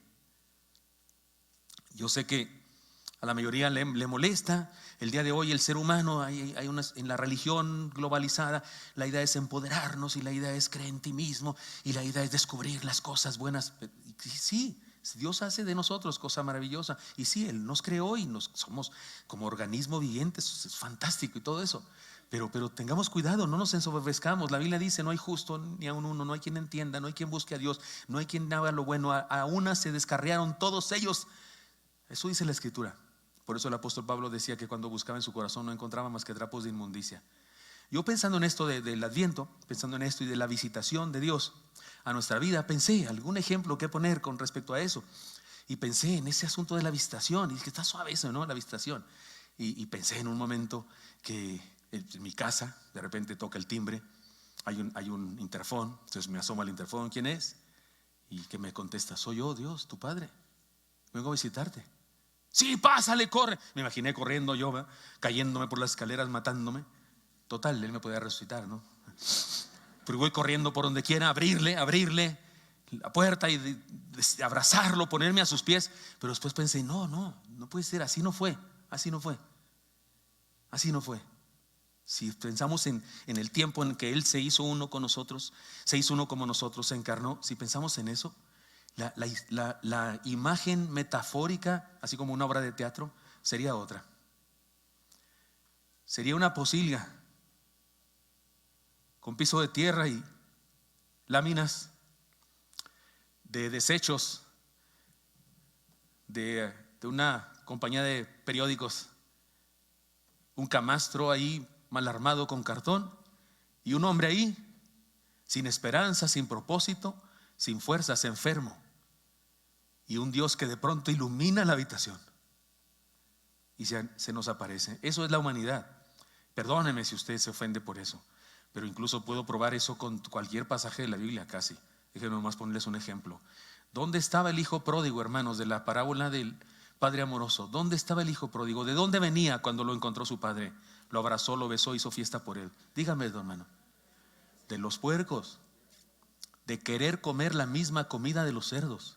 Yo sé que a la mayoría le molesta el día de hoy el ser humano. En la religión globalizada la idea es empoderarnos, y la idea es creer en ti mismo, y la idea es descubrir las cosas buenas. Sí, Dios hace de nosotros cosa maravillosa, y sí, Él nos creó y somos como organismo viviente, es fantástico y todo eso. Pero tengamos cuidado, no nos ensoberbezcamos. La Biblia dice: no hay justo ni aun uno, no hay quien entienda, no hay quien busque a Dios, no hay quien haga lo bueno. A una se descarriaron todos ellos. Eso dice la Escritura. Por eso el apóstol Pablo decía que cuando buscaba en su corazón no encontraba más que trapos de inmundicia. Yo, pensando en esto del Adviento, pensando en esto y de la visitación de Dios a nuestra vida, pensé algún ejemplo que poner con respecto a eso. Y pensé en ese asunto de la visitación, y dije: está suave eso, ¿no? La visitación. Y pensé en un momento que en mi casa de repente toca el timbre, hay un interfón. Entonces me asomo al interfón: ¿quién es? Y que me contesta: soy yo, Dios, tu Padre, vengo a visitarte. Sí, pásale, corre. Me imaginé corriendo yo, ¿verdad? Cayéndome por las escaleras, matándome. Total, Él me podía resucitar, ¿no? Pero voy corriendo por donde quiera, abrirle la puerta y abrazarlo, ponerme a sus pies. Pero después pensé: no puede ser, así no fue. Si pensamos en el tiempo en que Él se hizo uno con nosotros, se hizo uno como nosotros, se encarnó, si pensamos en eso, la imagen metafórica, así como una obra de teatro, sería otra. Sería una posilga con piso de tierra y láminas de desechos de una compañía de periódicos, un camastro ahí mal armado con cartón y un hombre ahí sin esperanza, sin propósito, sin fuerzas, enfermo, y un Dios que de pronto ilumina la habitación y se nos aparece. Eso es la humanidad. Perdóneme si usted se ofende por eso, pero incluso puedo probar eso con cualquier pasaje de la Biblia casi. Déjenme nomás ponerles un ejemplo. ¿Dónde estaba el hijo pródigo, hermanos, de la parábola del padre amoroso? ¿Dónde estaba el hijo pródigo? ¿De dónde venía cuando lo encontró su padre? Lo abrazó, lo besó, hizo fiesta por él. Dígame, hermano. De los puercos, de querer comer la misma comida de los cerdos.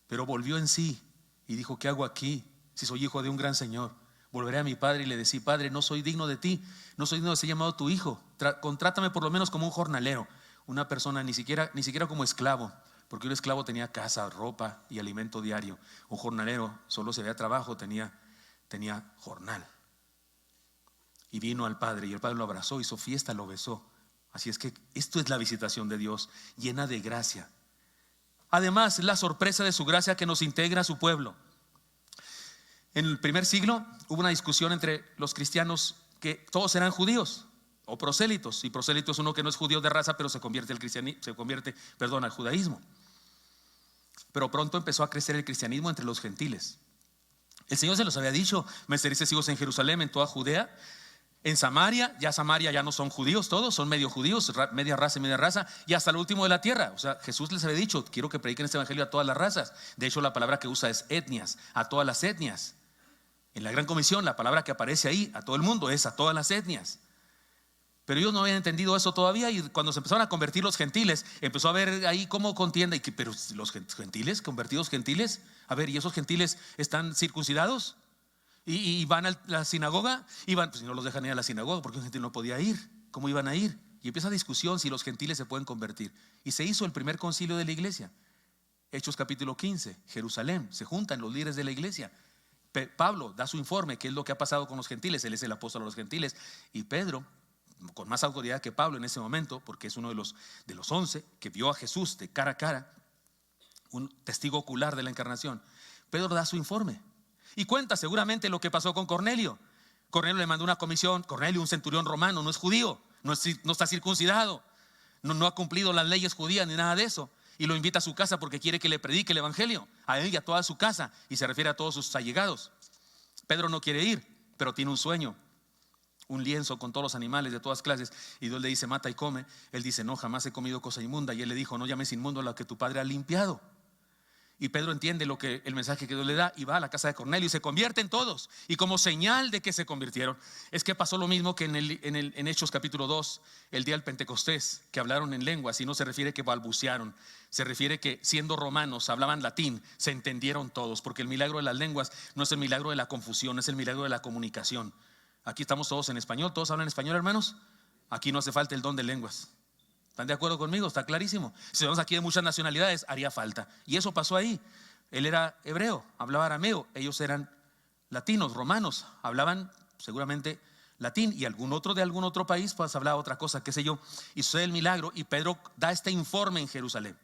Pero volvió en sí y dijo: ¿qué hago aquí si soy hijo de un gran señor? Volveré a mi padre y le decía: Padre, no soy digno de ti, no soy digno de ser llamado tu hijo. Contrátame por lo menos como un jornalero, una persona ni siquiera como esclavo, porque un esclavo tenía casa, ropa y alimento diario. Un jornalero solo se veía trabajo, tenía jornal. Y vino al padre y el padre lo abrazó, hizo fiesta, lo besó. Así es que esto es la visitación de Dios, llena de gracia. Además, la sorpresa de su gracia que nos integra a su pueblo. En el primer siglo hubo una discusión entre los cristianos que todos eran judíos o prosélitos, y prosélito es uno que no es judío de raza, pero se convierte al judaísmo. Pero pronto empezó a crecer el cristianismo entre los gentiles. El Señor se los había dicho: me seréis testigos en Jerusalén, en toda Judea, en Samaria ya no son judíos todos, son medio judíos, media raza, y hasta el último de la tierra. O sea, Jesús les había dicho: quiero que prediquen este evangelio a todas las razas. De hecho, la palabra que usa es etnias, a todas las etnias. En la Gran Comisión, la palabra que aparece ahí, a todo el mundo, es a todas las etnias. Pero ellos no habían entendido eso todavía, y cuando se empezaron a convertir los gentiles, empezó a ver ahí cómo contienda. Pero los gentiles, convertidos gentiles, a ver, ¿y esos gentiles están circuncidados? Y van a la sinagoga, pues si no los dejan ir a la sinagoga, porque un gentil no podía ir, ¿cómo iban a ir? Y empieza discusión si los gentiles se pueden convertir. Y se hizo el primer concilio de la iglesia, Hechos capítulo 15, Jerusalén, se juntan los líderes de la iglesia. Pablo da su informe, qué es lo que ha pasado con los gentiles, él es el apóstol de los gentiles, y Pedro, con más autoridad que Pablo en ese momento, porque es uno de los 11 que vio a Jesús de cara a cara, un testigo ocular de la encarnación, Pedro da su informe y cuenta seguramente lo que pasó con Cornelio. Cornelio le mandó una comisión. Cornelio, un centurión romano, no es judío, no está circuncidado, no ha cumplido las leyes judías ni nada de eso, y lo invita a su casa porque quiere que le predique el evangelio a él y a toda su casa, y se refiere a todos sus allegados. Pedro no quiere ir, pero tiene un sueño, un lienzo con todos los animales de todas clases, y Dios le dice: mata y come. Él dice: no, jamás he comido cosa inmunda. Y él le dijo: no llames inmundo a lo que tu padre ha limpiado. Y Pedro entiende el mensaje que Dios le da, y va a la casa de Cornelio y se convierten todos. Y como señal de que se convirtieron, es que pasó lo mismo que en Hechos capítulo 2, el día del Pentecostés, que hablaron en lenguas. Y no se refiere que balbucearon, se refiere que siendo romanos hablaban latín, se entendieron todos. Porque el milagro de las lenguas no es el milagro de la confusión, es el milagro de la comunicación. Aquí estamos todos en español, todos hablan español, hermanos. Aquí no hace falta el don de lenguas. ¿Están de acuerdo conmigo? Está clarísimo. Si vamos aquí de muchas nacionalidades, haría falta. Y eso pasó ahí. Él era hebreo, hablaba arameo. Ellos eran latinos, romanos, hablaban seguramente latín. Y algún otro país pues hablaba otra cosa, qué sé yo. Y sucede el milagro y Pedro da este informe en Jerusalén.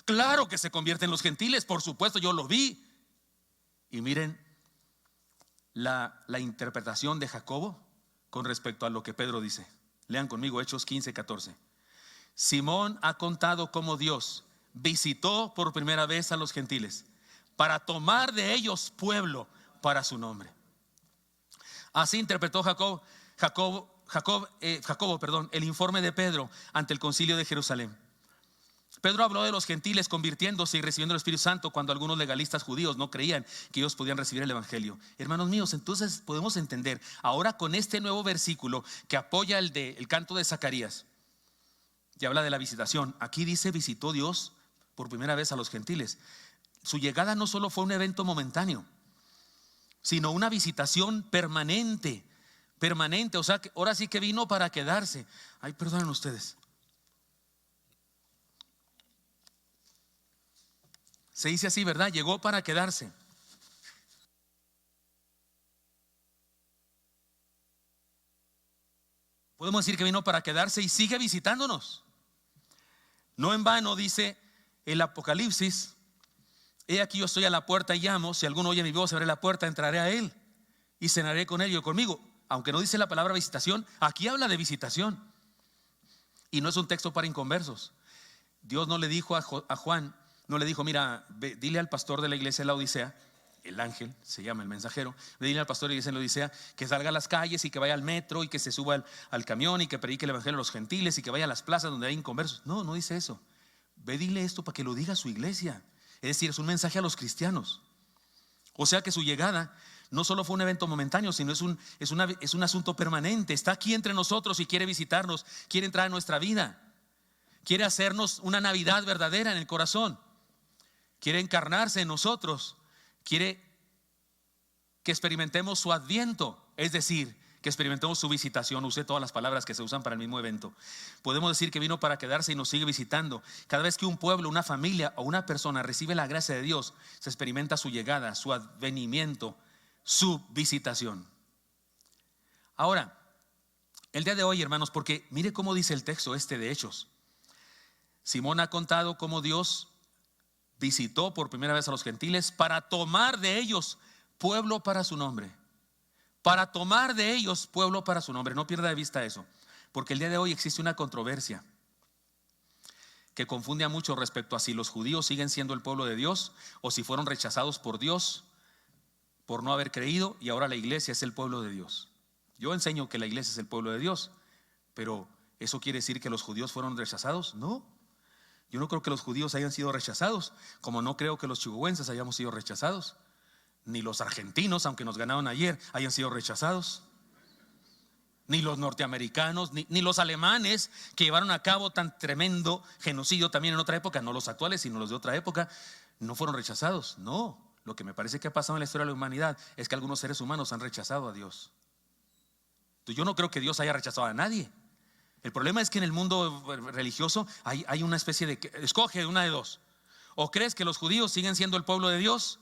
Claro que se convierten los gentiles, por supuesto, yo lo vi. Y miren la interpretación de Jacobo con respecto a lo que Pedro dice. Lean conmigo Hechos 15, 14. Simón ha contado cómo Dios visitó por primera vez a los gentiles para tomar de ellos pueblo para su nombre. Así interpretó Jacobo, el informe de Pedro ante el concilio de Jerusalén. Pedro habló de los gentiles convirtiéndose y recibiendo el Espíritu Santo cuando algunos legalistas judíos no creían que ellos podían recibir el evangelio. Hermanos míos, entonces podemos entender ahora con este nuevo versículo que apoya el canto de Zacarías, y habla de la visitación. Aquí dice: visitó Dios por primera vez a los gentiles. Su llegada no solo fue un evento momentáneo, sino una visitación permanente. O sea, que ahora sí que vino para quedarse. Ay, perdonen ustedes. Se dice así, ¿verdad? Llegó para quedarse. Podemos decir que vino para quedarse y sigue visitándonos. No en vano dice el Apocalipsis: he aquí yo estoy a la puerta y llamo, si alguno oye mi voz, abre la puerta, entraré a él y cenaré con él y yo conmigo. Aunque no dice la palabra visitación, aquí habla de visitación. Y no es un texto para inconversos. Dios no le dijo a Juan, no le dijo: mira, dile al pastor de la iglesia de la Odisea, el ángel, se llama el mensajero, dile al pastor de la iglesia de la Odisea que salga a las calles y que vaya al metro y que se suba al camión y que predique el evangelio a los gentiles y que vaya a las plazas donde hay inconversos. No, no dice eso. Ve, dile esto para que lo diga a su iglesia. Es decir, es un mensaje a los cristianos. O sea que su llegada no solo fue un evento momentáneo, sino es un asunto permanente. Está aquí entre nosotros y quiere visitarnos, quiere entrar en nuestra vida, quiere hacernos una Navidad verdadera en el corazón, quiere encarnarse en nosotros, quiere que experimentemos su adviento, es decir, que experimentemos su visitación. Usé todas las palabras que se usan para el mismo evento. Podemos decir que vino para quedarse y nos sigue visitando. Cada vez que un pueblo, una familia o una persona recibe la gracia de Dios, se experimenta su llegada, su advenimiento, su visitación. Ahora, el día de hoy, hermanos, porque mire cómo dice el texto de Hechos. Simón ha contado cómo Dios visitó por primera vez a los gentiles para tomar de ellos pueblo para su nombre. Para tomar de ellos pueblo para su nombre. No pierda de vista eso, porque el día de hoy existe una controversia que confunde a muchos respecto a si los judíos siguen siendo el pueblo de Dios o si fueron rechazados por Dios por no haber creído y ahora la iglesia es el pueblo de Dios. Yo enseño que la iglesia es el pueblo de Dios, pero ¿eso quiere decir que los judíos fueron rechazados? No, yo no creo que los judíos hayan sido rechazados, como no creo que los chihuahuenses hayamos sido rechazados, ni los argentinos, aunque nos ganaron ayer, hayan sido rechazados, ni los norteamericanos, ni los alemanes que llevaron a cabo tan tremendo genocidio también en otra época, no los actuales sino los de otra época, no fueron rechazados. No, lo que me parece que ha pasado en la historia de la humanidad es que algunos seres humanos han rechazado a Dios. Entonces, yo no creo que Dios haya rechazado a nadie. El problema es que en el mundo religioso hay una especie de escoge una de dos: o crees que los judíos siguen siendo el pueblo de Dios,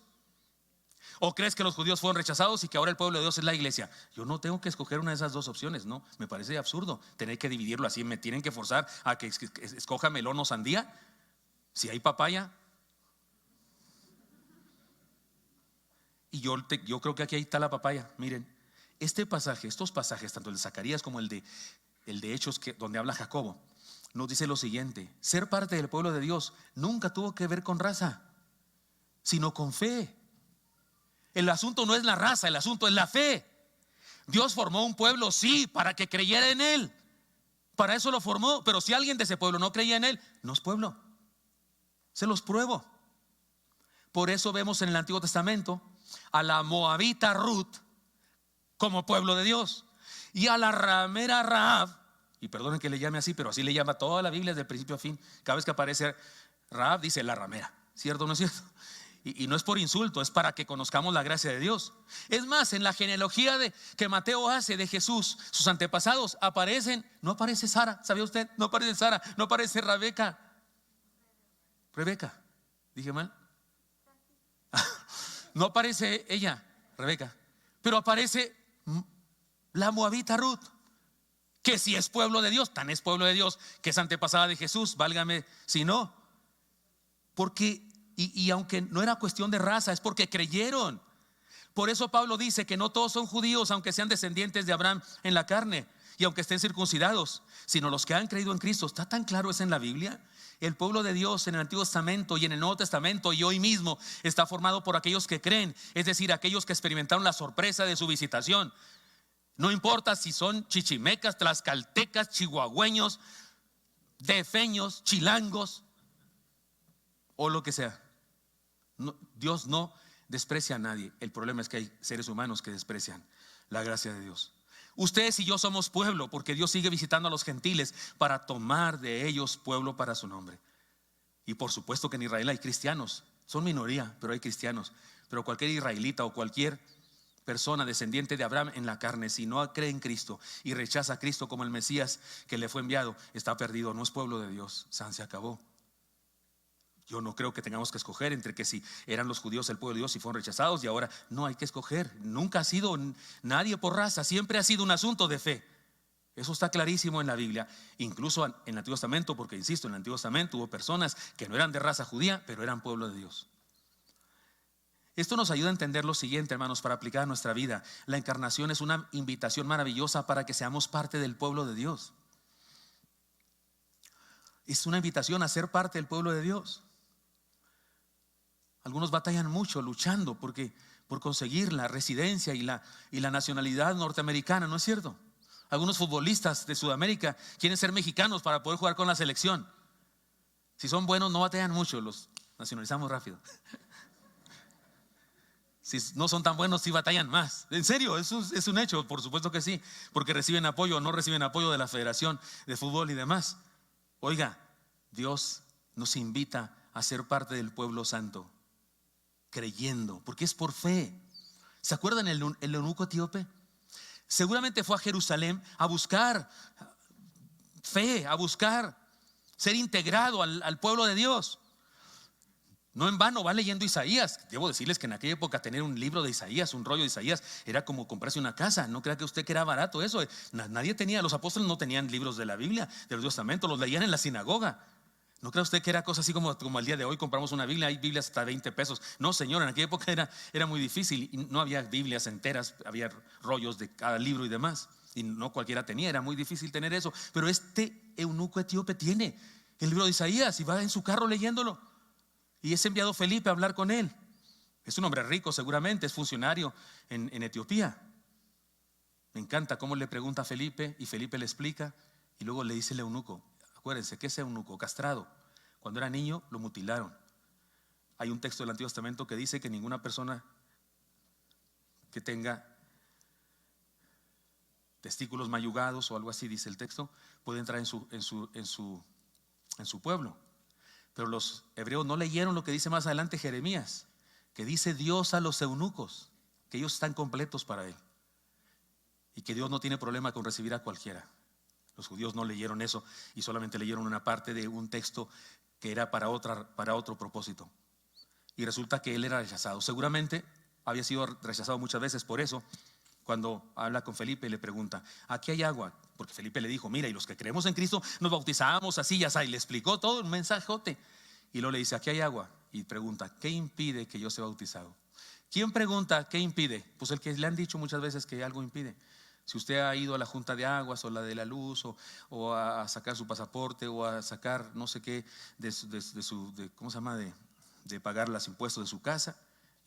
o crees que los judíos fueron rechazados y que ahora el pueblo de Dios es la iglesia. Yo no tengo que escoger una de esas dos opciones, no, me parece absurdo tener que dividirlo así. Me tienen que forzar a que escoja melón o sandía. Si hay papaya. Y yo creo que aquí está la papaya. Miren, estos pasajes, tanto el de Zacarías como el de Hechos, donde habla Jacobo, nos dice lo siguiente: ser parte del pueblo de Dios nunca tuvo que ver con raza, sino con fe. El asunto no es la raza, el asunto es la fe. Dios formó un pueblo, sí, para que creyera en él. Para eso lo formó. Pero si alguien de ese pueblo no creía en él, no es pueblo. Se los pruebo. Por eso vemos en el Antiguo Testamento a la moabita Ruth como pueblo de Dios, y a la ramera Rahab, y perdonen que le llame así, pero así le llama toda la Biblia desde el principio a fin. Cada vez que aparece Rahab dice la ramera, ¿cierto o no es cierto? Y no es por insulto, es para que conozcamos la gracia de Dios. Es más, en la genealogía que Mateo hace de Jesús, sus antepasados no aparece Sara, ¿sabía usted? No aparece Sara, no aparece Rebeca, ¿dije mal? No aparece ella, Rebeca, pero aparece la moabita Ruth, que si es pueblo de Dios, tan es pueblo de Dios que es antepasada de Jesús, válgame si no. Porque y aunque no era cuestión de raza, es porque creyeron. Por eso Pablo dice que no todos son judíos, aunque sean descendientes de Abraham en la carne y aunque estén circuncidados, sino los que han creído en Cristo. ¿Está tan claro eso en la Biblia? El pueblo de Dios en el Antiguo Testamento y en el Nuevo Testamento y hoy mismo está formado por aquellos que creen, es decir, aquellos que experimentaron la sorpresa de su visitación. No importa si son chichimecas, tlaxcaltecas, chihuahueños, defeños, chilangos o lo que sea. No, Dios no desprecia a nadie. El problema es que hay seres humanos que desprecian la gracia de Dios. Ustedes y yo somos pueblo porque Dios sigue visitando a los gentiles para tomar de ellos pueblo para su nombre. Y por supuesto que en Israel hay cristianos, son minoría, pero hay cristianos. Pero cualquier israelita o cualquier persona descendiente de Abraham en la carne, si no cree en Cristo y rechaza a Cristo como el Mesías que le fue enviado, está perdido, no es pueblo de Dios. Se acabó. Yo no creo que tengamos que escoger entre que si eran los judíos el pueblo de Dios y fueron rechazados, y ahora no hay que escoger. Nunca ha sido nadie por raza, siempre ha sido un asunto de fe. Eso está clarísimo en la Biblia, incluso en el Antiguo Testamento, porque insisto, en el Antiguo Testamento hubo personas que no eran de raza judía, pero eran pueblo de Dios. Esto nos ayuda a entender lo siguiente, hermanos, para aplicar a nuestra vida. La encarnación es una invitación maravillosa para que seamos parte del pueblo de Dios. Es una invitación a ser parte del pueblo de Dios. Algunos batallan mucho luchando por conseguir la residencia y la nacionalidad norteamericana, ¿no es cierto? Algunos futbolistas de Sudamérica quieren ser mexicanos para poder jugar con la selección. Si son buenos no batallan mucho, los nacionalizamos rápido. Si no son tan buenos sí batallan más. En serio, eso es un hecho, por supuesto que sí, porque reciben apoyo o no reciben apoyo de la Federación de Fútbol y demás. Oiga, Dios nos invita a ser parte del pueblo santo, creyendo, porque es por fe. ¿Se acuerdan el eunuco etíope? Seguramente fue a Jerusalén a buscar fe, a buscar ser integrado al pueblo de Dios. No en vano va leyendo Isaías. Debo decirles que en aquella época tener un libro de Isaías, un rollo de Isaías, era como comprarse una casa. No crea que usted que era barato eso. Nadie tenía, los apóstoles no tenían libros de la Biblia, del Nuevo Testamento, los leían en la sinagoga. No crea usted que era cosa así como al día de hoy compramos una Biblia, hay Biblias hasta 20 pesos. No, señor, en aquella época era muy difícil y no había Biblias enteras, había rollos de cada libro y demás. Y no cualquiera tenía, era muy difícil tener eso. Pero este eunuco etíope tiene el libro de Isaías y va en su carro leyéndolo. Y es enviado Felipe a hablar con él. Es un hombre rico seguramente, es funcionario en Etiopía. Me encanta cómo le pregunta a Felipe y Felipe le explica y luego le dice el eunuco. Acuérdense que ese eunuco castrado, cuando era niño lo mutilaron. Hay un texto del Antiguo Testamento que dice que ninguna persona que tenga testículos mayugados o algo así, dice el texto, puede entrar en su pueblo. Pero los hebreos no leyeron lo que dice más adelante Jeremías, que dice Dios a los eunucos, que ellos están completos para él y que Dios no tiene problema con recibir a cualquiera. Los judíos no leyeron eso y solamente leyeron una parte de un texto que era para otro propósito. Y resulta que él era rechazado. Seguramente había sido rechazado muchas veces. Por eso, cuando habla con Felipe, le pregunta: ¿aquí hay agua? Porque Felipe le dijo: mira, y los que creemos en Cristo nos bautizamos así, ya sabes. Y le explicó todo, un mensajote. Y luego le dice: aquí hay agua. Y pregunta: ¿qué impide que yo sea bautizado? ¿Quién pregunta qué impide? Pues el que le han dicho muchas veces que algo impide. Si usted ha ido a la Junta de Aguas o la de la Luz o a sacar su pasaporte o a sacar no sé qué ¿cómo se llama? De pagar los impuestos de su casa,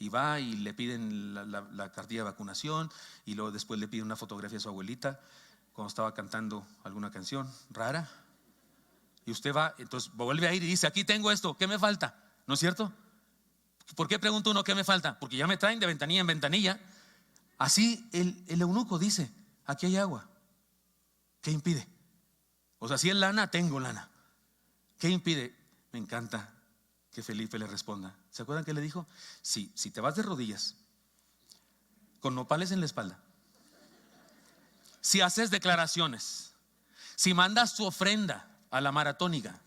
y va y le piden la cartilla de vacunación y luego después le piden una fotografía de su abuelita cuando estaba cantando alguna canción rara, y usted va, entonces vuelve a ir y dice: aquí tengo esto, ¿qué me falta? ¿No es cierto? ¿Por qué pregunta uno qué me falta? Porque ya me traen de ventanilla en ventanilla. Así el eunuco dice: aquí hay agua. ¿Qué impide? O sea, si es lana, tengo lana. ¿Qué impide? Me encanta que Felipe le responda. ¿Se acuerdan que le dijo? Si te vas de rodillas, con nopales en la espalda, si haces declaraciones, si mandas tu ofrenda a la maratónica,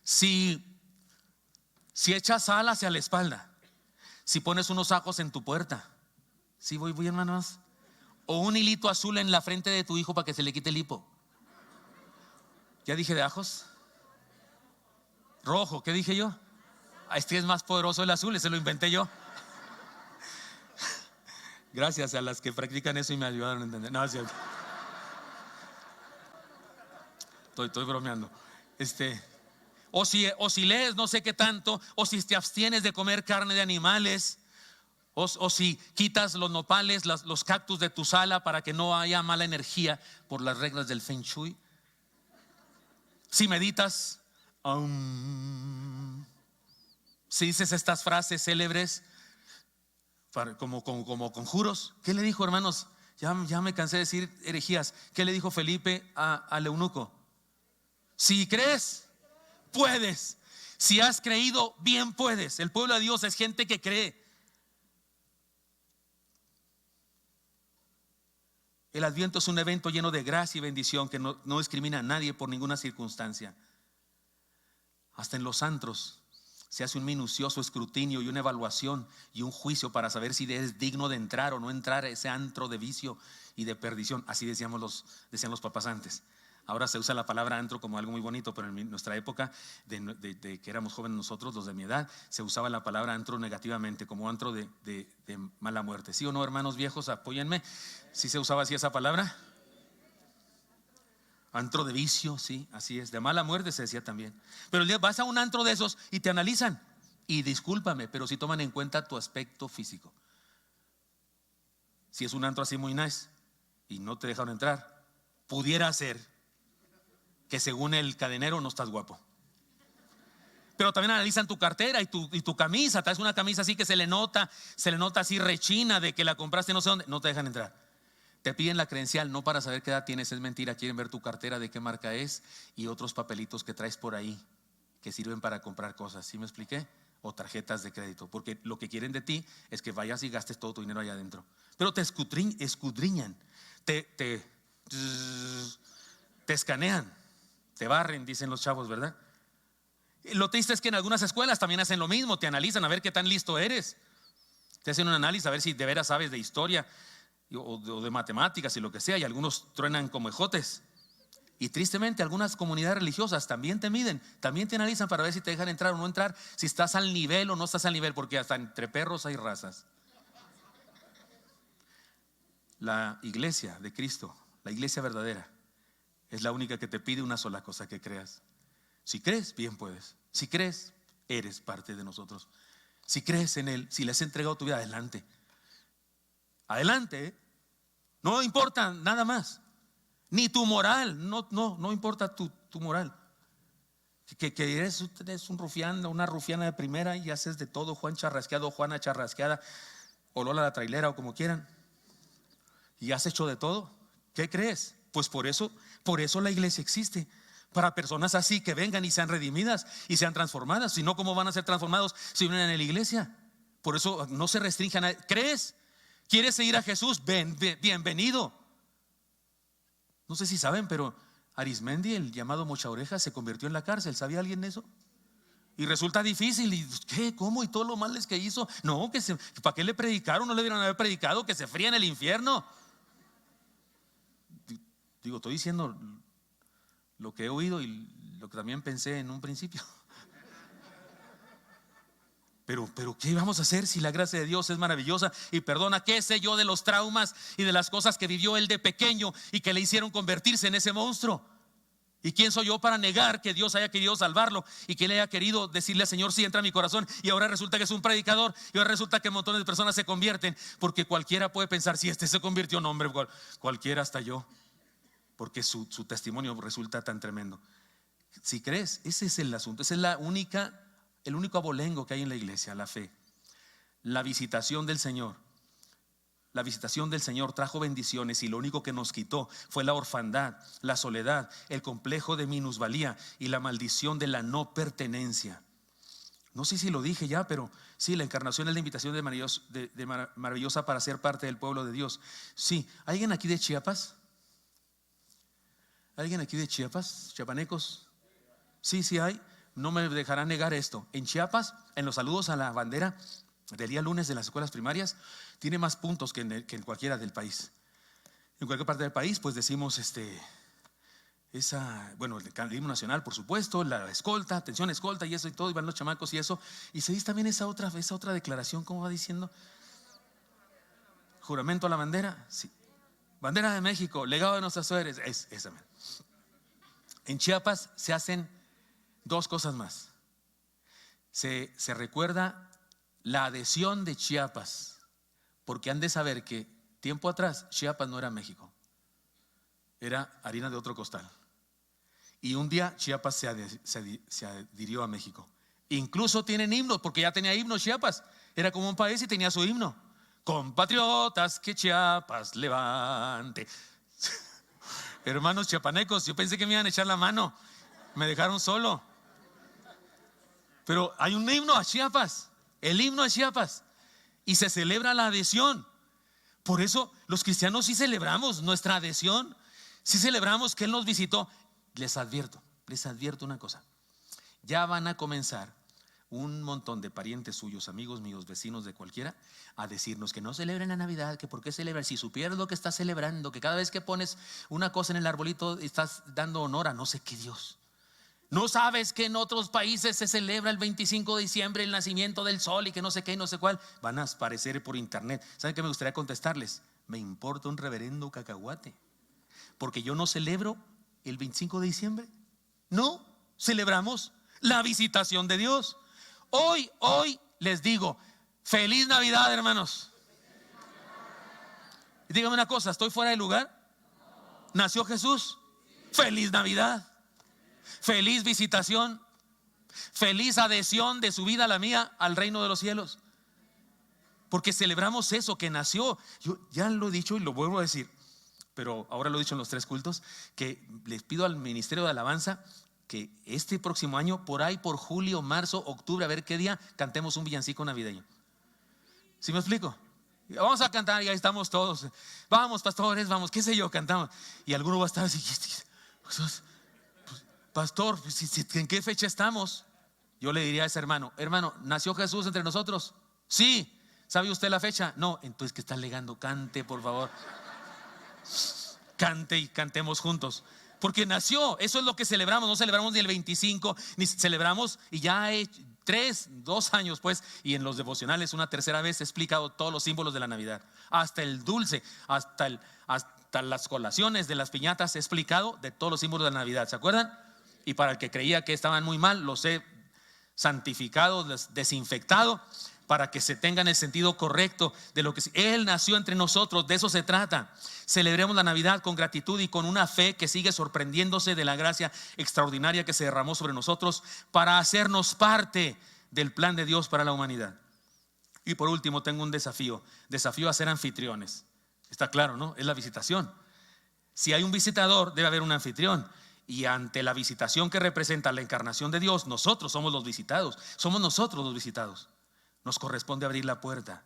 si echas sal hacia la espalda, si pones unos ajos en tu puerta, si voy hermanos, o un hilito azul en la frente de tu hijo para que se le quite el hipo. ¿Ya dije de ajos? Rojo, ¿qué dije yo? Este es más poderoso el azul, ese lo inventé yo. Gracias a las que practican eso y me ayudaron a entender. No, es cierto. Estoy bromeando. O si lees no sé qué tanto, o si te abstienes de comer carne de animales, o si quitas los nopales, los cactus de tu sala para que no haya mala energía por las reglas del Feng Shui. Si meditas, si dices estas frases célebres como conjuros. ¿Qué le dijo, hermanos? Ya me cansé de decir herejías. ¿Qué le dijo Felipe al eunuco? Si crees, puedes. Si has creído, bien puedes. El pueblo de Dios es gente que cree. El Adviento es un evento lleno de gracia y bendición que no discrimina a nadie por ninguna circunstancia. Hasta en los antros Se hace un minucioso escrutinio y una evaluación y un juicio para saber si eres digno de entrar o no entrar a ese antro de vicio y de perdición. Así decían los papás antes. Ahora se usa la palabra antro como algo muy bonito, pero en nuestra época, de que éramos jóvenes nosotros, los de mi edad, se usaba la palabra antro negativamente, como antro de mala muerte. ¿Sí o no, hermanos viejos? Apóyenme. ¿Sí se usaba así esa palabra? Antro de vicio, sí, así es. De mala muerte se decía también. Pero el día vas a un antro de esos y te analizan. Y discúlpame, pero si toman en cuenta tu aspecto físico. Si es un antro así muy nice y no te dejaron entrar, pudiera ser que según el cadenero no estás guapo. Pero también analizan tu cartera y tu camisa. Traes una camisa así que se le nota así rechina de que la compraste no sé dónde. No te dejan entrar. Te piden la credencial no para saber qué edad tienes, es mentira. Quieren ver tu cartera, de qué marca es y otros papelitos que traes por ahí que sirven para comprar cosas. ¿Sí me expliqué? O tarjetas de crédito, porque lo que quieren de ti es que vayas y gastes todo tu dinero allá adentro. Pero te escudriñan, te escanean, te barren, dicen los chavos, ¿verdad? Lo triste es que en algunas escuelas también hacen lo mismo, te analizan a ver qué tan listo eres. Te hacen un análisis a ver si de veras sabes de historia o de matemáticas y lo que sea, y algunos truenan como ejotes. Y tristemente algunas comunidades religiosas también te miden, también te analizan para ver si te dejan entrar o no entrar, si estás al nivel o no estás al nivel, porque hasta entre perros hay razas. La iglesia de Cristo, la iglesia verdadera, es la única que te pide una sola cosa: que creas. Si crees, bien puedes. Si crees, eres parte de nosotros. Si crees en Él, si le has entregado tu vida, adelante. Adelante, no importa nada más, ni tu moral, no importa tu moral. Que eres un rufián, una rufiana de primera y haces de todo, Juan Charrasqueado, Juana Charrasqueada, o Lola la trailera, o como quieran, y has hecho de todo. ¿Qué crees? Pues por eso la iglesia existe, para personas así que vengan y sean redimidas y sean transformadas. Si no, ¿cómo van a ser transformados si vienen a la iglesia? Por eso no se restrinjan a... ¿Crees? ¿Quieres seguir a Jesús? Bienvenido. No sé si saben, pero Arismendi, el llamado Mocha Oreja, se convirtió en la cárcel. ¿Sabía alguien de eso? Y resulta difícil. ¿Y qué? ¿Cómo? ¿Y todos los males que hizo? No, ¿para qué le predicaron? No le debieron haber predicado, que se fría en el infierno. Digo, estoy diciendo lo que he oído y lo que también pensé en un principio. Pero ¿qué vamos a hacer si la gracia de Dios es maravillosa y perdona? ¿Qué sé yo de los traumas y de las cosas que vivió él de pequeño y que le hicieron convertirse en ese monstruo? ¿Y quién soy yo para negar que Dios haya querido salvarlo y que él haya querido decirle al Señor: sí, entra a mi corazón? Y ahora resulta que es un predicador, y ahora resulta que montones de personas se convierten, porque cualquiera puede pensar: si este se convirtió, no, hombre, cualquiera, hasta yo, porque su testimonio resulta tan tremendo. Si crees, ese es el asunto, ese es el único abolengo que hay en la iglesia: la fe. La visitación del Señor. La visitación del Señor trajo bendiciones, y lo único que nos quitó fue la orfandad, la soledad, el complejo de minusvalía y la maldición de la no pertenencia. No sé si lo dije ya, pero sí, la encarnación es la invitación maravillosa para ser parte del pueblo de Dios. Sí, ¿alguien aquí de Chiapas? ¿Alguien aquí de Chiapas? ¿Chiapanecos? Sí hay. No me dejarán negar esto. En Chiapas, en los saludos a la bandera del día lunes de las escuelas primarias, tiene más puntos que en cualquiera del país. En cualquier parte del país, pues decimos bueno, el himno nacional, por supuesto, la escolta, atención escolta y eso y todo, y van los chamacos y eso. Y se dice también esa otra declaración, ¿cómo va diciendo? Juramento a la bandera, sí. Bandera de México, legado de nuestras suegres, esa. En Chiapas se hacen dos cosas más. Se recuerda la adhesión de Chiapas, porque han de saber que tiempo atrás Chiapas no era México, era harina de otro costal. Y un día Chiapas se adhirió a México. Incluso tienen himnos, porque ya tenía himno Chiapas. Era como un país y tenía su himno: compatriotas, que Chiapas levante. Hermanos chiapanecos, yo pensé que me iban a echar la mano, me dejaron solo. Pero hay un himno a Chiapas, el himno a Chiapas, y se celebra la adhesión. Por eso los cristianos sí celebramos nuestra adhesión, sí celebramos que Él nos visitó. Les advierto una cosa: ya van a comenzar un montón de parientes suyos, amigos míos, vecinos de cualquiera, a decirnos que no celebren la Navidad, que por qué celebran, si supieras lo que estás celebrando, que cada vez que pones una cosa en el arbolito estás dando honor a no sé qué Dios. No sabes que en otros países se celebra el 25 de diciembre el nacimiento del sol y que no sé qué y no sé cuál. Van a aparecer por internet. ¿Saben qué me gustaría contestarles? Me importa un reverendo cacahuate, porque yo no celebro el 25 de diciembre. No, celebramos la visitación de Dios. Hoy les digo, feliz Navidad, hermanos. Y dígame una cosa, ¿estoy fuera de lugar? ¿Nació Jesús? Feliz Navidad. Feliz visitación. Feliz adhesión de su vida a la mía al reino de los cielos. Porque celebramos eso, que nació. Yo ya lo he dicho y lo vuelvo a decir, pero ahora lo he dicho en los 3 cultos, que les pido al Ministerio de Alabanza que este próximo año, por ahí por julio, marzo, octubre, a ver qué día, cantemos un villancico navideño. ¿Sí me explico? Vamos a cantar y ahí estamos todos. Vamos, pastores, vamos, qué sé yo, cantamos. Y alguno va a estar así, pastor, ¿en qué fecha estamos? Yo le diría a ese hermano, ¿nació Jesús entre nosotros? Sí. ¿Sabe usted la fecha? No. Entonces, ¿qué está alegando? Cante, por favor. Cante y cantemos juntos. Porque nació, eso es lo que celebramos. No celebramos ni el 25, ni celebramos, y ya hay 2 años pues, y en los devocionales una tercera vez he explicado todos los símbolos de la Navidad, hasta el dulce, hasta las colaciones de las piñatas he explicado de todos los símbolos de la Navidad, ¿se acuerdan? Y para el que creía que estaban muy mal, los he santificado, desinfectado, para que se tengan el sentido correcto de lo que Él nació entre nosotros. De eso se trata. Celebremos la Navidad con gratitud y con una fe que sigue sorprendiéndose de la gracia extraordinaria que se derramó sobre nosotros para hacernos parte del plan de Dios para la humanidad. Y por último tengo un desafío a ser anfitriones. Está claro, ¿no? Es la visitación. Si hay un visitador, debe haber un anfitrión. Y ante la visitación que representa la encarnación de Dios, nosotros somos los visitados. Somos nosotros los visitados. Nos corresponde abrir la puerta.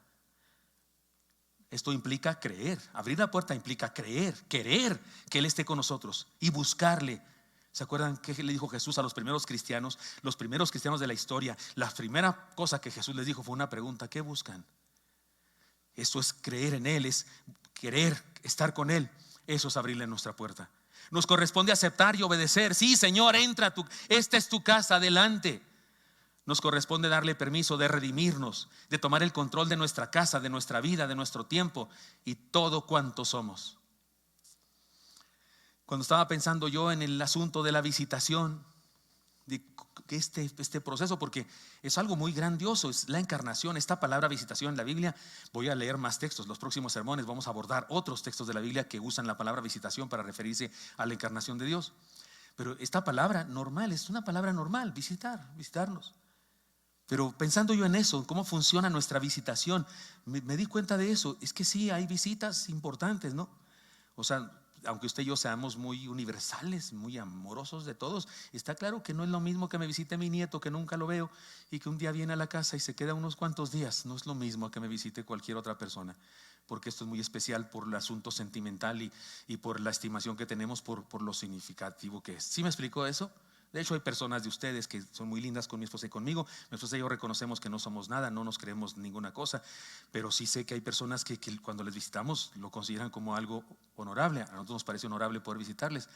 Esto implica creer. Abrir la puerta implica creer, querer que Él esté con nosotros y buscarle. ¿Se acuerdan qué le dijo Jesús a los primeros cristianos? Los primeros cristianos de la historia, la primera cosa que Jesús les dijo fue una pregunta: ¿qué buscan? Eso es creer en Él, es querer estar con Él. Eso es abrirle nuestra puerta. Nos corresponde aceptar y obedecer. Sí, Señor, entra, esta es tu casa, adelante. Nos corresponde darle permiso de redimirnos, de tomar el control de nuestra casa, de nuestra vida, de nuestro tiempo y todo cuanto somos. Cuando estaba pensando yo en el asunto de la visitación, de este proceso, porque es algo muy grandioso, es la encarnación. Esta palabra visitación en la Biblia, voy a leer más textos. Los próximos sermones vamos a abordar otros textos de la Biblia que usan la palabra visitación para referirse a la encarnación de Dios. Pero esta palabra normal, es una palabra normal, visitarnos. Pero pensando yo en eso, cómo funciona nuestra visitación, me di cuenta de eso. Es que sí, hay visitas importantes, ¿no? O sea, aunque usted y yo seamos muy universales, muy amorosos de todos, está claro que no es lo mismo que me visite mi nieto, que nunca lo veo, y que un día viene a la casa y se queda unos cuantos días. No es lo mismo que me visite cualquier otra persona, porque esto es muy especial por el asunto sentimental y por la estimación que tenemos por lo significativo que es. ¿Sí me explicó eso? De hecho, hay personas de ustedes que son muy lindas con mi esposa y conmigo. Mi esposa y yo reconocemos que no somos nada, no nos creemos ninguna cosa, pero sí sé que hay personas que cuando les visitamos lo consideran como algo honorable. A nosotros nos parece honorable poder visitarles,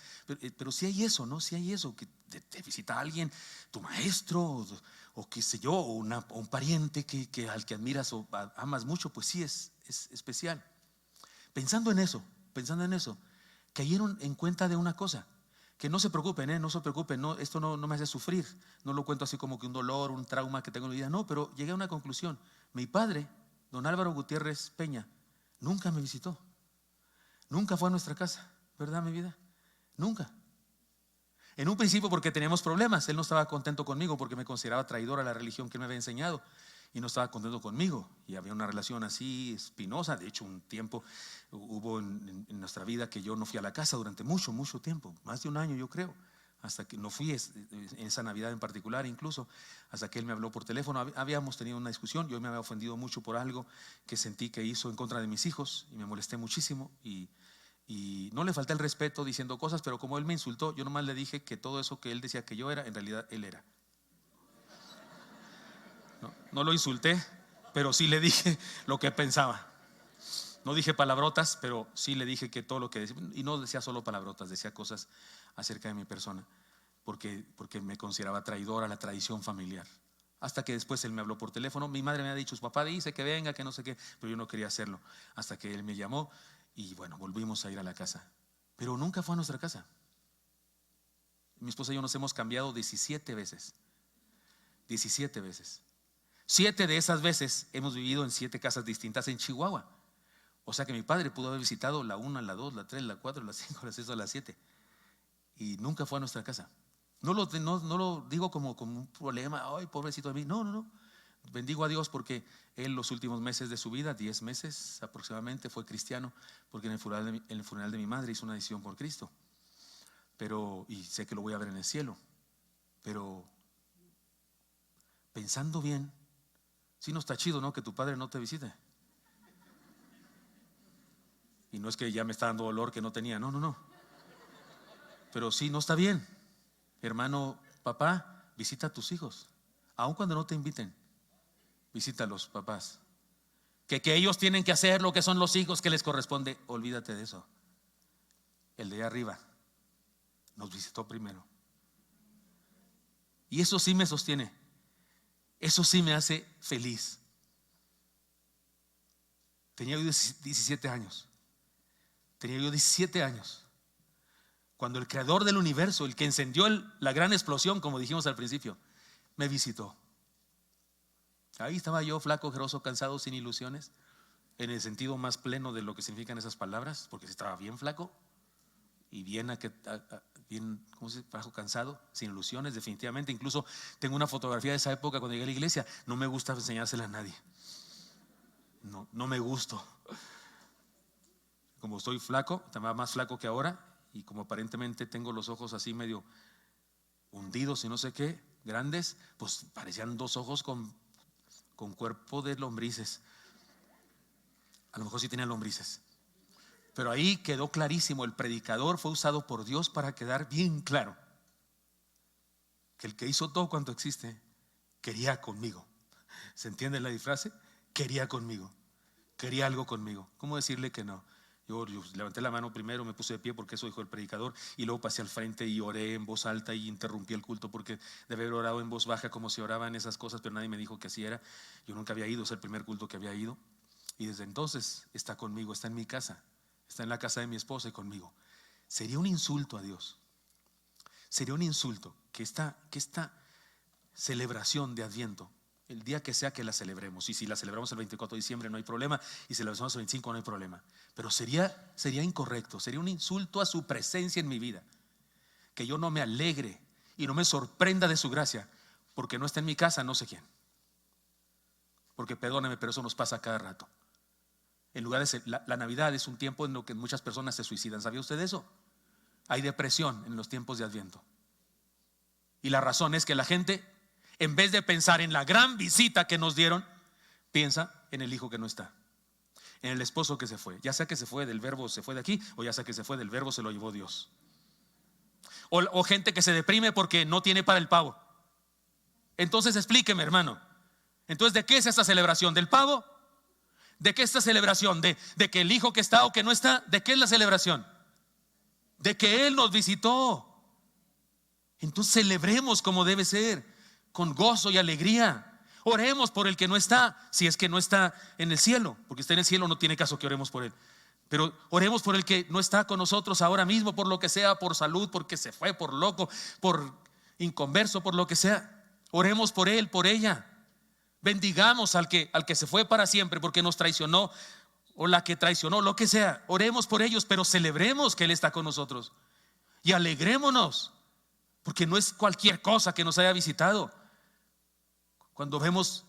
pero sí hay eso, ¿no? Sí hay eso, que te visita alguien, tu maestro o qué sé yo, o un pariente al que admiras o amas mucho, pues sí es especial. Pensando en eso, cayeron en cuenta de una cosa. Que no se preocupen, no se preocupen, no, esto no me hace sufrir. No lo cuento así como que un dolor, un trauma que tengo en mi vida. No, pero llegué a una conclusión. Mi padre, don Álvaro Gutiérrez Peña, nunca me visitó. Nunca fue a nuestra casa, ¿verdad, mi vida? Nunca. En un principio porque teníamos problemas. Él no estaba contento conmigo porque me consideraba traidor a la religión que él me había enseñado. Y no estaba contento conmigo. Y había una relación así espinosa. De hecho, un tiempo hubo en nuestra vida que yo no fui a la casa durante mucho tiempo. Más de un año, yo creo. Hasta que no fui en esa Navidad en particular, incluso. Hasta que él me habló por teléfono. Habíamos tenido una discusión. Yo me había ofendido mucho por algo que sentí que hizo en contra de mis hijos. Y me molesté muchísimo. Y no le falté el respeto diciendo cosas. Pero como él me insultó, yo nomás le dije que todo eso que él decía que yo era, en realidad él era. No lo insulté, pero sí le dije lo que pensaba. No dije palabrotas, pero sí le dije que todo lo que decía, y no decía solo palabrotas, decía cosas acerca de mi persona, porque me consideraba traidor a la tradición familiar. Hasta que después él me habló por teléfono. Mi madre me ha dicho, su papá dice que venga, que no sé qué, pero yo no quería hacerlo. Hasta que él me llamó y bueno, volvimos a ir a la casa. Pero nunca fue a nuestra casa. Mi esposa y yo nos hemos cambiado 17 veces. 17 veces. 7 de esas veces hemos vivido en 7 casas distintas en Chihuahua. O sea que mi padre pudo haber visitado la 1, la 2, la 3, la 4, la 5, la 6 o la 7. Y nunca fue a nuestra casa. No lo digo como un problema, ay, pobrecito de mí. No. Bendigo a Dios porque él los últimos meses de su vida, 10 meses aproximadamente, fue cristiano, porque en el funeral de mi madre hizo una decisión por Cristo. Y sé que lo voy a ver en el cielo. Pero pensando bien, sí no está chido, ¿no? Que tu padre no te visite. Y no es que ya me está dando dolor que no tenía, no. Pero sí, no está bien. Hermano, papá, visita a tus hijos. Aun cuando no te inviten, visítalos, papás. Que ellos tienen que hacer lo que son los hijos que les corresponde. Olvídate de eso. El de arriba nos visitó primero. Y eso sí me sostiene. Eso sí me hace feliz. Tenía yo 17 años. Cuando el creador del universo, el que encendió la gran explosión, como dijimos al principio, me visitó. Ahí estaba yo, flaco, ojeroso, cansado, sin ilusiones, en el sentido más pleno de lo que significan esas palabras, porque estaba bien flaco y bien, ¿cómo se dice? Flaco, cansado, sin ilusiones, definitivamente. Incluso tengo una fotografía de esa época cuando llegué a la iglesia. No me gusta enseñársela a nadie. No me gusto. Como estoy flaco, también más flaco que ahora, y como aparentemente tengo los ojos así medio hundidos y no sé qué, grandes, pues parecían 2 ojos con cuerpo de lombrices. A lo mejor sí tenían lombrices. Pero ahí quedó clarísimo, el predicador fue usado por Dios para quedar bien claro que el que hizo todo cuanto existe quería conmigo. ¿Se entiende la frase? Quería conmigo, quería algo conmigo. ¿Cómo decirle que no? Yo levanté la mano primero, me puse de pie porque eso dijo el predicador, y luego pasé al frente y oré en voz alta y interrumpí el culto porque debe haber orado en voz baja como si oraban esas cosas, pero nadie me dijo que así era. Yo nunca había ido, es el primer culto que había ido, y desde entonces está conmigo, está en mi casa, está en la casa de mi esposa y conmigo. Sería un insulto a Dios, sería un insulto que esta celebración de Adviento, el día que sea que la celebremos, y si la celebramos el 24 de diciembre no hay problema, y si la celebramos el 25 no hay problema, pero sería incorrecto, sería un insulto a su presencia en mi vida, que yo no me alegre y no me sorprenda de su gracia porque no está en mi casa no sé quién. Porque perdóneme, pero eso nos pasa cada rato. En lugar de la Navidad es un tiempo en lo que muchas personas se suicidan. ¿Sabía usted eso? Hay depresión en los tiempos de Adviento, y la razón es que la gente, en vez de pensar en la gran visita que nos dieron, piensa en el hijo que no está, en el esposo que se fue. Ya sea que se fue del verbo, se fue de aquí, o ya sea que se fue del verbo, se lo llevó Dios. O gente que se deprime porque no tiene para el pavo. Entonces explíqueme, hermano. Entonces, ¿de qué es esta celebración? ¿Del pavo? ¿De qué es esta celebración? ¿De que el hijo que está o que no está? ¿De qué es la celebración? De que Él nos visitó. Entonces celebremos como debe ser, con gozo y alegría. Oremos por el que no está, si es que no está en el cielo, porque está en el cielo no tiene caso que oremos por él. Pero oremos por el que no está con nosotros ahora mismo, por lo que sea, por salud, porque se fue, por loco, por inconverso, por lo que sea. Oremos por él, por ella. Bendigamos al que se fue para siempre porque nos traicionó, o la que traicionó, lo que sea. Oremos por ellos, pero celebremos que Él está con nosotros y alegrémonos, porque no es cualquier cosa que nos haya visitado. Cuando vemos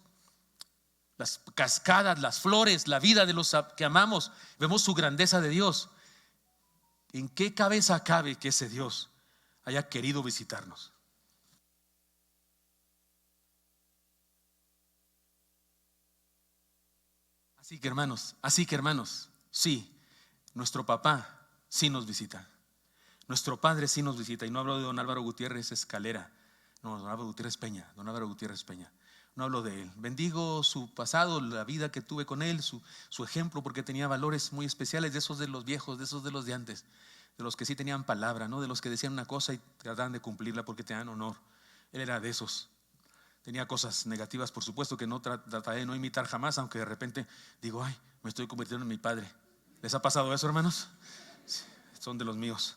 las cascadas, las flores, la vida de los que amamos, vemos su grandeza de Dios. ¿En qué cabeza cabe que ese Dios haya querido visitarnos? Así que hermanos, sí, nuestro papá sí nos visita. Nuestro padre sí nos visita. Y no hablo de don Álvaro Gutiérrez Escalera, no, don Álvaro Gutiérrez Peña. no hablo de él. Bendigo su pasado, la vida que tuve con él, su ejemplo, porque tenía valores muy especiales, de esos de los viejos, de esos de los de antes, de los que sí tenían palabra, ¿no? De los que decían una cosa y trataban de cumplirla porque tenían honor. Él era de esos. Tenía cosas negativas, por supuesto, que no trataré de no imitar jamás, aunque de repente digo, ay, me estoy convirtiendo en mi padre. ¿Les ha pasado eso, hermanos? Sí, son de los míos.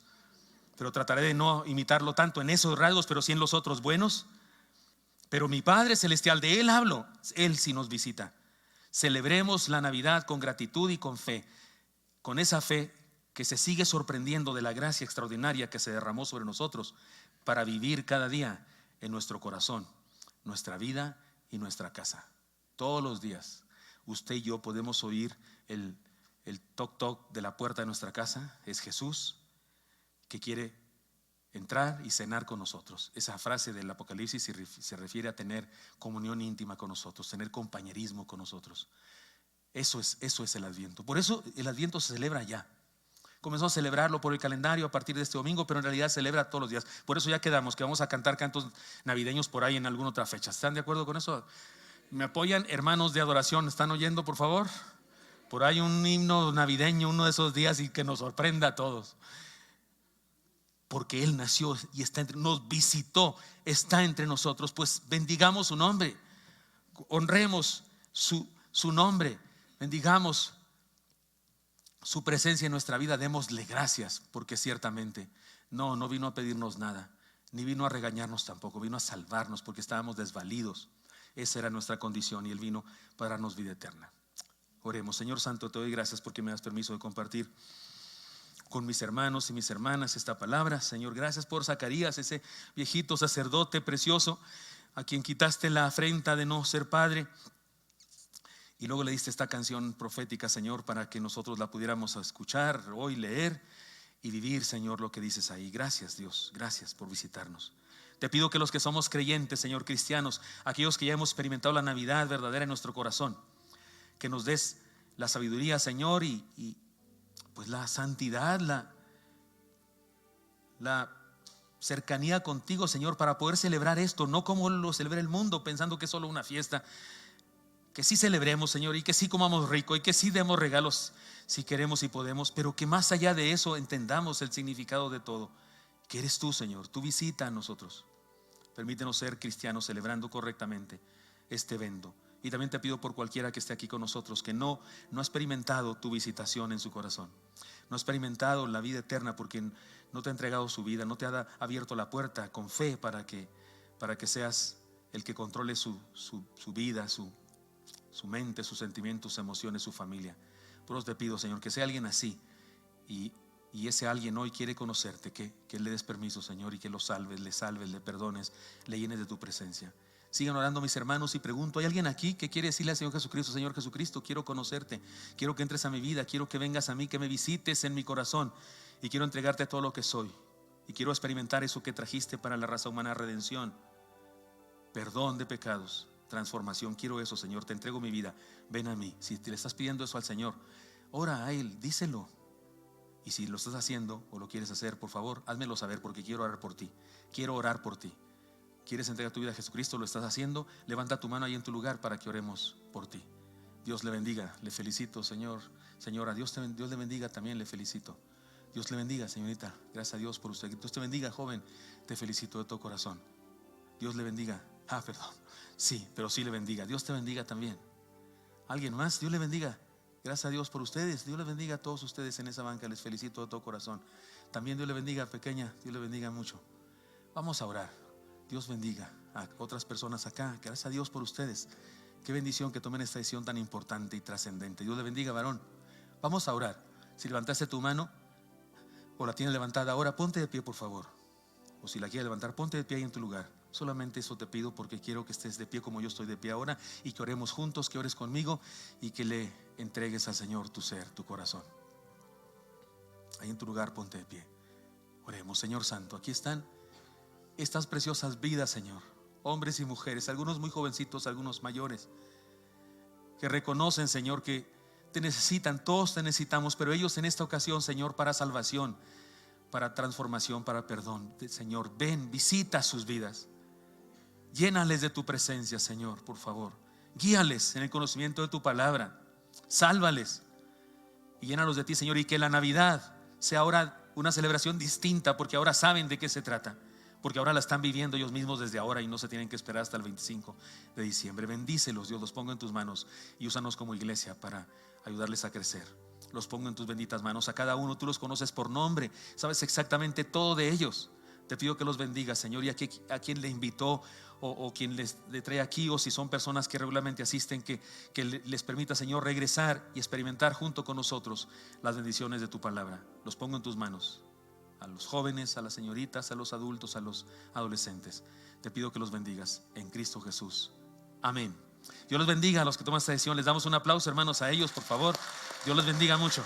Pero trataré de no imitarlo tanto en esos rasgos, pero sí en los otros buenos. Pero mi Padre Celestial, de Él hablo, Él sí nos visita. Celebremos la Navidad con gratitud y con fe, con esa fe que se sigue sorprendiendo de la gracia extraordinaria que se derramó sobre nosotros para vivir cada día en nuestro corazón, nuestra vida y nuestra casa. Todos los días usted y yo podemos oír el toc toc de la puerta de nuestra casa. Es Jesús que quiere entrar y cenar con nosotros. Esa frase del Apocalipsis se refiere a tener comunión íntima con nosotros, tener compañerismo con nosotros. Eso es el Adviento. Por eso el Adviento se celebra ya. Comenzó a celebrarlo por el calendario a partir de este domingo, pero en realidad se celebra todos los días. Por eso ya quedamos que vamos a cantar cantos navideños por ahí en alguna otra fecha. ¿Están de acuerdo con eso? ¿Me apoyan, hermanos de adoración? ¿Están oyendo, por favor? Por ahí un himno navideño uno de esos días y que nos sorprenda a todos. Porque Él nació y nos visitó, está entre nosotros. Pues bendigamos su nombre, honremos su nombre, bendigamos su presencia en nuestra vida, démosle gracias, porque ciertamente no vino a pedirnos nada, ni vino a regañarnos tampoco, vino a salvarnos porque estábamos desvalidos. Esa era nuestra condición y Él vino para darnos vida eterna. Oremos. Señor Santo, te doy gracias porque me das permiso de compartir con mis hermanos y mis hermanas esta palabra. Señor, gracias por Zacarías, ese viejito sacerdote precioso a quien quitaste la afrenta de no ser padre y luego le diste esta canción profética, Señor, para que nosotros la pudiéramos escuchar hoy, leer y vivir, Señor, lo que dices ahí. Gracias, Dios, gracias por visitarnos. Te pido que los que somos creyentes, Señor, cristianos, aquellos que ya hemos experimentado la Navidad verdadera en nuestro corazón, que nos des la sabiduría, Señor, y pues la santidad, la cercanía contigo, Señor, para poder celebrar esto, no como lo celebra el mundo, pensando que es solo una fiesta. Que sí celebremos, Señor, y que sí comamos rico, y que sí demos regalos si queremos y podemos, pero que más allá de eso entendamos el significado de todo, que eres tú, Señor. Tu visita a nosotros. Permítenos ser cristianos celebrando correctamente este evento. Y también te pido por cualquiera que esté aquí con nosotros que no ha experimentado tu visitación en su corazón, no ha experimentado la vida eterna porque no te ha entregado su vida, no te ha abierto la puerta con fe para que seas el que controle su vida, su mente, sus sentimientos, sus emociones, su familia. Por eso te pido, Señor, que sea alguien así y ese alguien hoy quiere conocerte, que le des permiso, Señor, y que lo salves, le perdones, le llenes de tu presencia. Sigan orando mis hermanos y pregunto, ¿hay alguien aquí que quiere decirle al Señor Jesucristo: Señor Jesucristo, quiero conocerte, quiero que entres a mi vida, quiero que vengas a mí, que me visites en mi corazón y quiero entregarte todo lo que soy y quiero experimentar eso que trajiste para la raza humana: redención, perdón de pecados, transformación? Quiero eso, Señor, te entrego mi vida, ven a mí. Si te le estás pidiendo eso al Señor, ora a Él, díselo. Y si lo estás haciendo o lo quieres hacer, por favor, házmelo saber porque quiero orar por ti, quiero orar por ti. ¿Quieres entregar tu vida a Jesucristo? ¿Lo estás haciendo? Levanta tu mano ahí en tu lugar para que oremos por ti. Dios le bendiga, le felicito, Señor, señora, Dios le bendiga también, le felicito. Dios le bendiga, señorita, gracias a Dios por usted. Dios te bendiga, joven, te felicito de todo corazón. Dios le bendiga. Perdón, sí, pero sí le bendiga. Dios te bendiga también. ¿Alguien más? Dios le bendiga. Gracias a Dios por ustedes. Dios le bendiga a todos ustedes en esa banca, les felicito de todo corazón. También Dios le bendiga, pequeña, Dios le bendiga mucho. Vamos a orar. Dios bendiga a otras personas acá. Gracias a Dios por ustedes. Qué bendición que tomen esta decisión tan importante y trascendente. Dios le bendiga, varón. Vamos a orar. Si levantaste tu mano o la tienes levantada ahora, ponte de pie, por favor. O si la quieres levantar, ponte de pie ahí en tu lugar. Solamente eso te pido porque quiero que estés de pie como yo estoy de pie ahora y que oremos juntos, que ores conmigo y que le entregues al Señor tu ser, tu corazón. Ahí en tu lugar, ponte de pie. Oremos. Señor Santo, aquí están estas preciosas vidas, Señor, hombres y mujeres, algunos muy jovencitos, algunos mayores, que reconocen, Señor, que te necesitan, todos te necesitamos, pero ellos en esta ocasión, Señor, para salvación, para transformación, para perdón. Señor, ven, visita sus vidas. Llénales de tu presencia, Señor, por favor. Guíales en el conocimiento de tu palabra. Sálvales y llénalos de ti, Señor. Y que la Navidad sea ahora una celebración distinta, porque ahora saben de qué se trata, porque ahora la están viviendo ellos mismos desde ahora y no se tienen que esperar hasta el 25 de diciembre. Bendícelos, Dios, los pongo en tus manos y úsanos como iglesia para ayudarles a crecer. Los pongo en tus benditas manos. A cada uno tú los conoces por nombre, sabes exactamente todo de ellos. Te pido que los bendigas, Señor, y a quien le invitó o quien le trae aquí, o si son personas que regularmente asisten, que les permita, Señor, regresar y experimentar junto con nosotros las bendiciones de tu palabra. Los pongo en tus manos, a los jóvenes, a las señoritas, a los adultos, a los adolescentes. Te pido que los bendigas en Cristo Jesús. Amén. Dios los bendiga a los que toman esta decisión. Les damos un aplauso, hermanos, a ellos, por favor. Dios los bendiga mucho.